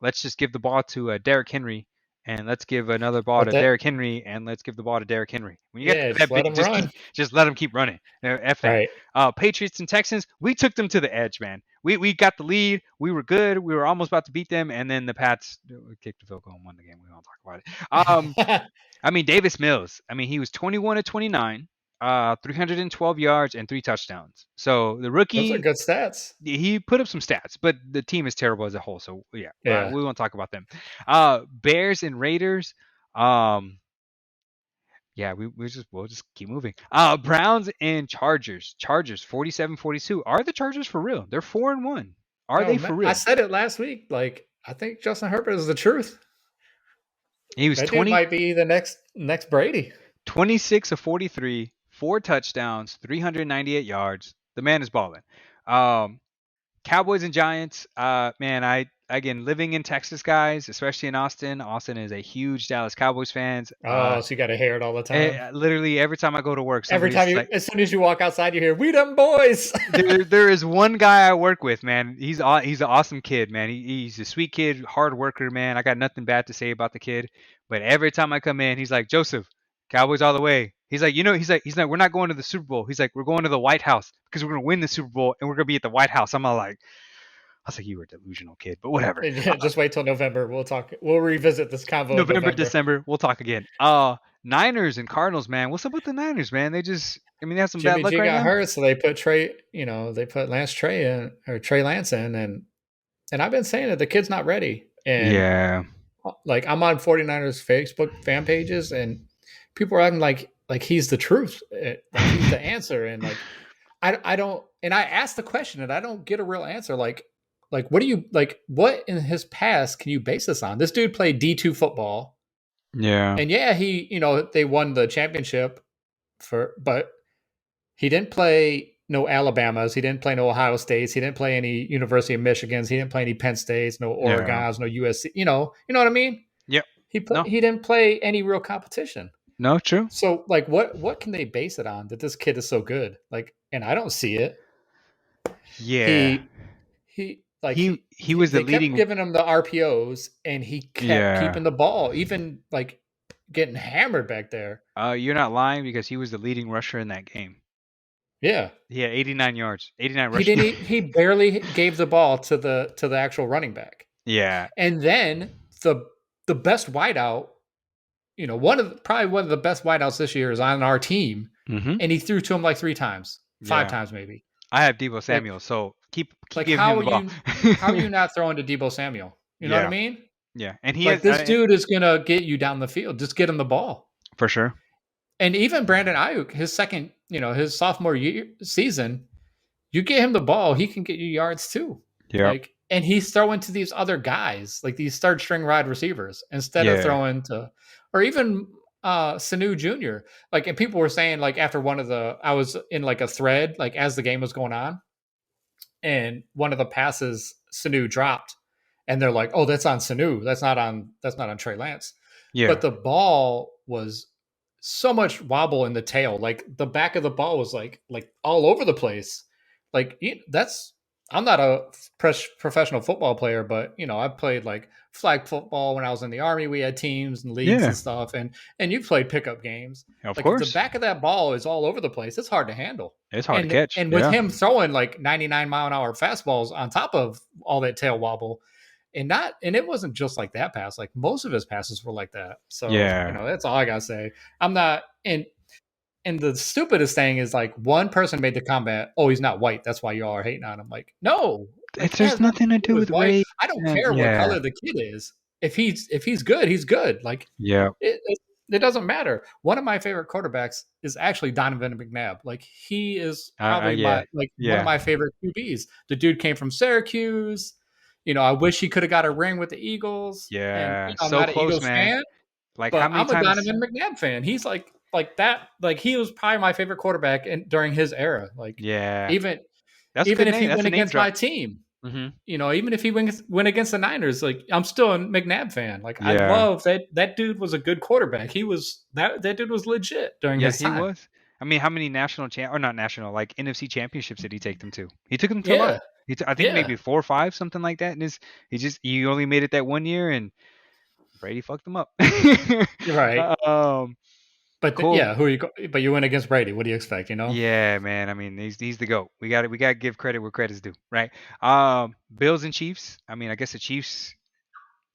[SPEAKER 2] Let's just give the ball to Derrick Henry, and let's give another ball
[SPEAKER 1] Let
[SPEAKER 2] to
[SPEAKER 1] that
[SPEAKER 2] Derrick Henry, and let's give the ball to Derrick Henry. When you get
[SPEAKER 1] yeah, just
[SPEAKER 2] that
[SPEAKER 1] let
[SPEAKER 2] big,
[SPEAKER 1] them run.
[SPEAKER 2] just let him keep running. F that.
[SPEAKER 1] Right.
[SPEAKER 2] Patriots and Texans, we took them to the edge, man. We got the lead. We were good. We were almost about to beat them, and then the Pats kicked the field goal and won the game. We don't talk about it. I mean Davis Mills. I mean he was 21 to 29, 312 yards and 3 touchdowns. So the
[SPEAKER 1] Those are
[SPEAKER 2] rookie
[SPEAKER 1] good stats.
[SPEAKER 2] he put up some stats, but the team is terrible as a whole. So yeah,
[SPEAKER 1] Yeah.
[SPEAKER 2] we won't talk about them. Bears and Raiders. Um, yeah, we'll just keep moving. Browns and Chargers. Chargers 47-42. Are the Chargers for real? They're 4-1. Are
[SPEAKER 1] Oh
[SPEAKER 2] they for
[SPEAKER 1] man, I
[SPEAKER 2] real?
[SPEAKER 1] said it last week. Like I think Justin Herbert is the truth.
[SPEAKER 2] He was
[SPEAKER 1] That dude
[SPEAKER 2] 20
[SPEAKER 1] might be the next Brady.
[SPEAKER 2] 26 of 43, 4 touchdowns, 398 yards. The man is balling. Um, Cowboys and Giants. Man, I again living in Texas, guys, especially in Austin. Austin is a huge Dallas Cowboys fans.
[SPEAKER 1] Oh, so you got to hear it all the time.
[SPEAKER 2] Literally every time I go to work,
[SPEAKER 1] Every time
[SPEAKER 2] somebody's
[SPEAKER 1] you,
[SPEAKER 2] like,
[SPEAKER 1] as soon as you walk outside, you hear "We them boys."
[SPEAKER 2] there is one guy I work with, man. He's an awesome kid, man. He's a sweet kid, hard worker, man. I got nothing bad to say about the kid. But every time I come in, he's like, Joseph, Cowboys all the way. He's like, he's like, we're not going to the Super Bowl. He's like, we're going to the White House because we're gonna win the Super Bowl and we're gonna be at the White House. I'm all like, I was like, you were a delusional kid, but whatever.
[SPEAKER 1] Yeah, just wait till November. We'll talk. We'll revisit this convo in
[SPEAKER 2] November,
[SPEAKER 1] November.
[SPEAKER 2] December, we'll talk again. Niners and Cardinals, man. What's up with the Niners, man? I mean, they have some bad
[SPEAKER 1] Jimmy
[SPEAKER 2] luck
[SPEAKER 1] G
[SPEAKER 2] right
[SPEAKER 1] got
[SPEAKER 2] now.
[SPEAKER 1] hurt, so they put Trey. They put Lance Trey in or Trey Lance in, and I've been saying that the kid's not ready. And
[SPEAKER 2] Yeah,
[SPEAKER 1] like I'm on 49ers Facebook fan pages, and people are acting like he's the truth, like he's the answer, and like I don't. And I asked the question, and I don't get a real answer. Like what do you like? What in his past can you base this on? This dude played D2 football,
[SPEAKER 2] yeah,
[SPEAKER 1] and yeah, he they won the championship but he didn't play no Alabamas. He didn't play no Ohio States. He didn't play any University of Michigans. He didn't play any Penn States, no
[SPEAKER 2] yeah.
[SPEAKER 1] Oregons, no USC. You know what I mean?
[SPEAKER 2] Yep. No,
[SPEAKER 1] He didn't play any real competition.
[SPEAKER 2] no, true.
[SPEAKER 1] So like, what can they base it on that this kid is so good? Like, and I don't see it.
[SPEAKER 2] Yeah,
[SPEAKER 1] He he like
[SPEAKER 2] he was the
[SPEAKER 1] they kept
[SPEAKER 2] leading.
[SPEAKER 1] giving him the RPOs, and he kept
[SPEAKER 2] Yeah,
[SPEAKER 1] keeping the ball, even like getting hammered back there.
[SPEAKER 2] you're not lying because he was the leading rusher in that game.
[SPEAKER 1] Yeah,
[SPEAKER 2] He had 89 yards, 89
[SPEAKER 1] he
[SPEAKER 2] rushing
[SPEAKER 1] didn't.
[SPEAKER 2] yards.
[SPEAKER 1] He barely gave the ball to the actual running back.
[SPEAKER 2] Yeah.
[SPEAKER 1] And then the best wideout, probably one of the best wideouts this year is on our team,
[SPEAKER 2] Mm-hmm.
[SPEAKER 1] and he threw to him like 3 times, five
[SPEAKER 2] Yeah.
[SPEAKER 1] times maybe.
[SPEAKER 2] I have Debo
[SPEAKER 1] Like
[SPEAKER 2] Samuel, so keep
[SPEAKER 1] like
[SPEAKER 2] giving him
[SPEAKER 1] how
[SPEAKER 2] the ball.
[SPEAKER 1] are you not throwing to Debo Samuel? You know what I
[SPEAKER 2] Yeah,
[SPEAKER 1] mean?
[SPEAKER 2] yeah, and he
[SPEAKER 1] Like
[SPEAKER 2] has
[SPEAKER 1] this dude is gonna get you down the field. Just get him the ball.
[SPEAKER 2] for sure.
[SPEAKER 1] And even Brandon Ayuk, his sophomore season, you get him the ball, he can get you yards too.
[SPEAKER 2] Yep.
[SPEAKER 1] Like, and he's throwing to these other guys, like these third string wide receivers, instead of
[SPEAKER 2] Yeah.
[SPEAKER 1] throwing to, or even Sanu Jr. Like, and people were saying like after I was in like a thread like as the game was going on, and one of the passes Sanu dropped, and they're like, "Oh, that's on Sanu. That's not on Trey Lance."
[SPEAKER 2] Yeah.
[SPEAKER 1] But the ball was so much wobble in the tail. Like the back of the ball was like all over the place. Like that's I'm not a professional football player, but I played like flag football when I was in the army. We had teams and leagues
[SPEAKER 2] Yeah,
[SPEAKER 1] and stuff, and you played pickup games.
[SPEAKER 2] of
[SPEAKER 1] Like if the
[SPEAKER 2] course.
[SPEAKER 1] back of that ball is all over the place, it's hard to handle.
[SPEAKER 2] It's hard to
[SPEAKER 1] And
[SPEAKER 2] catch.
[SPEAKER 1] and with
[SPEAKER 2] Yeah.
[SPEAKER 1] him throwing like 99-mile-an-hour fastballs on top of all that tail wobble, and it wasn't just like that pass. Like most of his passes were like that. So
[SPEAKER 2] Yeah.
[SPEAKER 1] that's all I gotta say. I'm not and the stupidest thing is like one person made the comment, "Oh, he's not white. That's why y'all are hating on him." Like, no, like that
[SPEAKER 2] There's
[SPEAKER 1] has nothing
[SPEAKER 2] nothing to
[SPEAKER 1] to do
[SPEAKER 2] do
[SPEAKER 1] with
[SPEAKER 2] with
[SPEAKER 1] white.
[SPEAKER 2] race.
[SPEAKER 1] I don't
[SPEAKER 2] And
[SPEAKER 1] care what
[SPEAKER 2] yeah.
[SPEAKER 1] color the kid is. If he's good, he's good. Like
[SPEAKER 2] Yeah.
[SPEAKER 1] it doesn't matter. One of my favorite quarterbacks is actually Donovan McNabb. Like he is probably
[SPEAKER 2] Yeah.
[SPEAKER 1] my like one of
[SPEAKER 2] Yeah.
[SPEAKER 1] my favorite QBs. The dude came from Syracuse. I wish he could have got a ring with the Eagles. And
[SPEAKER 2] Yeah.
[SPEAKER 1] I'm
[SPEAKER 2] So
[SPEAKER 1] not an
[SPEAKER 2] close,
[SPEAKER 1] Eagles
[SPEAKER 2] man.
[SPEAKER 1] fan,
[SPEAKER 2] Like how
[SPEAKER 1] but
[SPEAKER 2] many
[SPEAKER 1] I'm a
[SPEAKER 2] times?
[SPEAKER 1] Donovan McNabb fan. He's like that. Like he was probably my favorite quarterback during his era. Like
[SPEAKER 2] Yeah.
[SPEAKER 1] even
[SPEAKER 2] That's a
[SPEAKER 1] even
[SPEAKER 2] good
[SPEAKER 1] if he
[SPEAKER 2] name. That's
[SPEAKER 1] went
[SPEAKER 2] a name
[SPEAKER 1] against my
[SPEAKER 2] drop.
[SPEAKER 1] team,
[SPEAKER 2] Hmm.
[SPEAKER 1] even if he went against the Niners, like I'm still a McNabb fan. Like I
[SPEAKER 2] Yeah.
[SPEAKER 1] love that dude was a good quarterback. He was that dude was legit during
[SPEAKER 2] Yeah,
[SPEAKER 1] his
[SPEAKER 2] he
[SPEAKER 1] time.
[SPEAKER 2] was. I mean, how many national or not national, like NFC championships did he take them to? He took them to a lot.
[SPEAKER 1] Yeah,
[SPEAKER 2] I think
[SPEAKER 1] yeah,
[SPEAKER 2] maybe 4 or 5, something like that. And he only made it that one year, and Brady fucked him up.
[SPEAKER 1] you're right.
[SPEAKER 2] um, cool.
[SPEAKER 1] Yeah, but you went against Brady. What do you expect?
[SPEAKER 2] Yeah, man. I mean, he's the goat. We got to give credit where credit's due, right? Bills and Chiefs. I mean, I guess the Chiefs.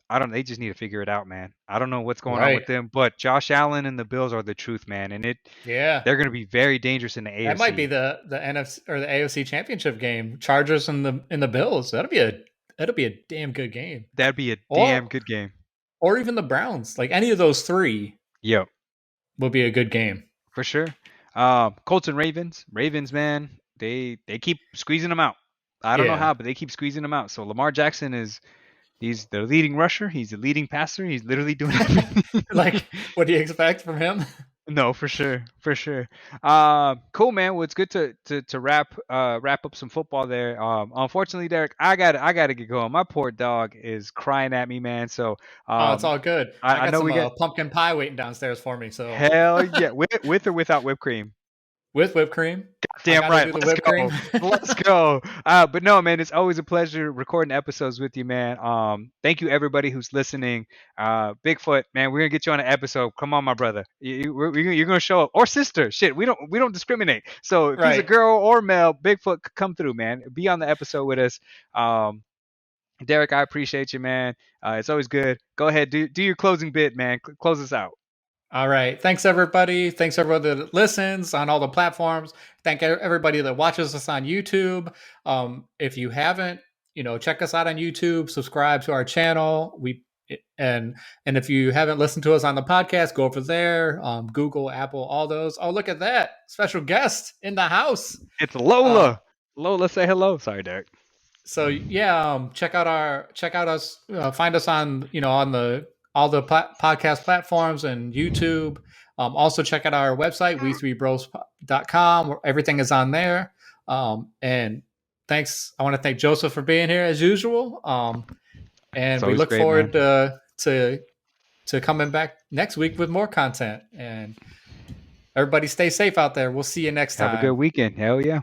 [SPEAKER 2] I don't. They just need to figure it out, man. I don't know what's going on with
[SPEAKER 1] Right.
[SPEAKER 2] them, but Josh Allen and the Bills are the truth, man. And
[SPEAKER 1] Yeah.
[SPEAKER 2] they're going to be very dangerous in the
[SPEAKER 1] That might be
[SPEAKER 2] AFC.
[SPEAKER 1] the NFC or the AFC Championship game. Chargers and the Bills. That'll be a damn good game.
[SPEAKER 2] That'd be a damn
[SPEAKER 1] Or
[SPEAKER 2] good game.
[SPEAKER 1] or even the Browns. Like any of those three
[SPEAKER 2] Yo,
[SPEAKER 1] will be a good game.
[SPEAKER 2] for sure. Colts and Ravens. Ravens, man, they keep squeezing them out. I don't know
[SPEAKER 1] Yeah.
[SPEAKER 2] how, but they keep squeezing them out. So Lamar Jackson he's the leading rusher. He's the leading passer. He's literally doing everything.
[SPEAKER 1] Like what do you expect from him?
[SPEAKER 2] No, for sure, for sure. Cool, man. Well, it's good to wrap up some football there. Unfortunately, Derek, I gotta get going. My poor dog is crying at me, man. So
[SPEAKER 1] Oh, it's
[SPEAKER 2] um,
[SPEAKER 1] all good. I
[SPEAKER 2] I
[SPEAKER 1] got
[SPEAKER 2] know
[SPEAKER 1] some
[SPEAKER 2] we got
[SPEAKER 1] pumpkin pie waiting downstairs for me. So
[SPEAKER 2] hell yeah, with or without whipped cream.
[SPEAKER 1] with whipped cream, I
[SPEAKER 2] Damn
[SPEAKER 1] got to
[SPEAKER 2] right.
[SPEAKER 1] do the
[SPEAKER 2] Let's
[SPEAKER 1] whipped cream.
[SPEAKER 2] go. Let's go. But no, man, it's always a pleasure recording episodes with you, man. Thank you everybody who's listening. Bigfoot, man, we're gonna get you on an episode. Come on, my brother. You're gonna show up or sister. Shit, we don't discriminate. So if he's a
[SPEAKER 1] Right.
[SPEAKER 2] girl or male, Bigfoot, come through, man. Be on the episode with us. Um, Derek, I appreciate you, man. It's always good. Go ahead, do your closing bit, man. Close us out.
[SPEAKER 1] All right. Thanks, everybody. Thanks, everybody that listens on all the platforms. Thank everybody that watches us on YouTube. If you haven't, check us out on YouTube. Subscribe to our channel. And and if you haven't listened to us on the podcast, go over there. Google, Apple, all those. Oh, look at that special guest in the house.
[SPEAKER 2] It's
[SPEAKER 1] Uh,
[SPEAKER 2] Lola. Lola, say hello. Sorry, Derek.
[SPEAKER 1] so yeah, check out us, find us on on the all the podcast platforms and YouTube. Also check out our website we3bros.com, where everything is on there. And thanks, I want to thank Joseph for being here as usual.
[SPEAKER 2] It's
[SPEAKER 1] And we
[SPEAKER 2] always
[SPEAKER 1] look
[SPEAKER 2] great,
[SPEAKER 1] forward
[SPEAKER 2] man.
[SPEAKER 1] to coming back next week with more content. And everybody stay safe out there. We'll see you next
[SPEAKER 2] Have a good
[SPEAKER 1] time.
[SPEAKER 2] weekend. Hell yeah.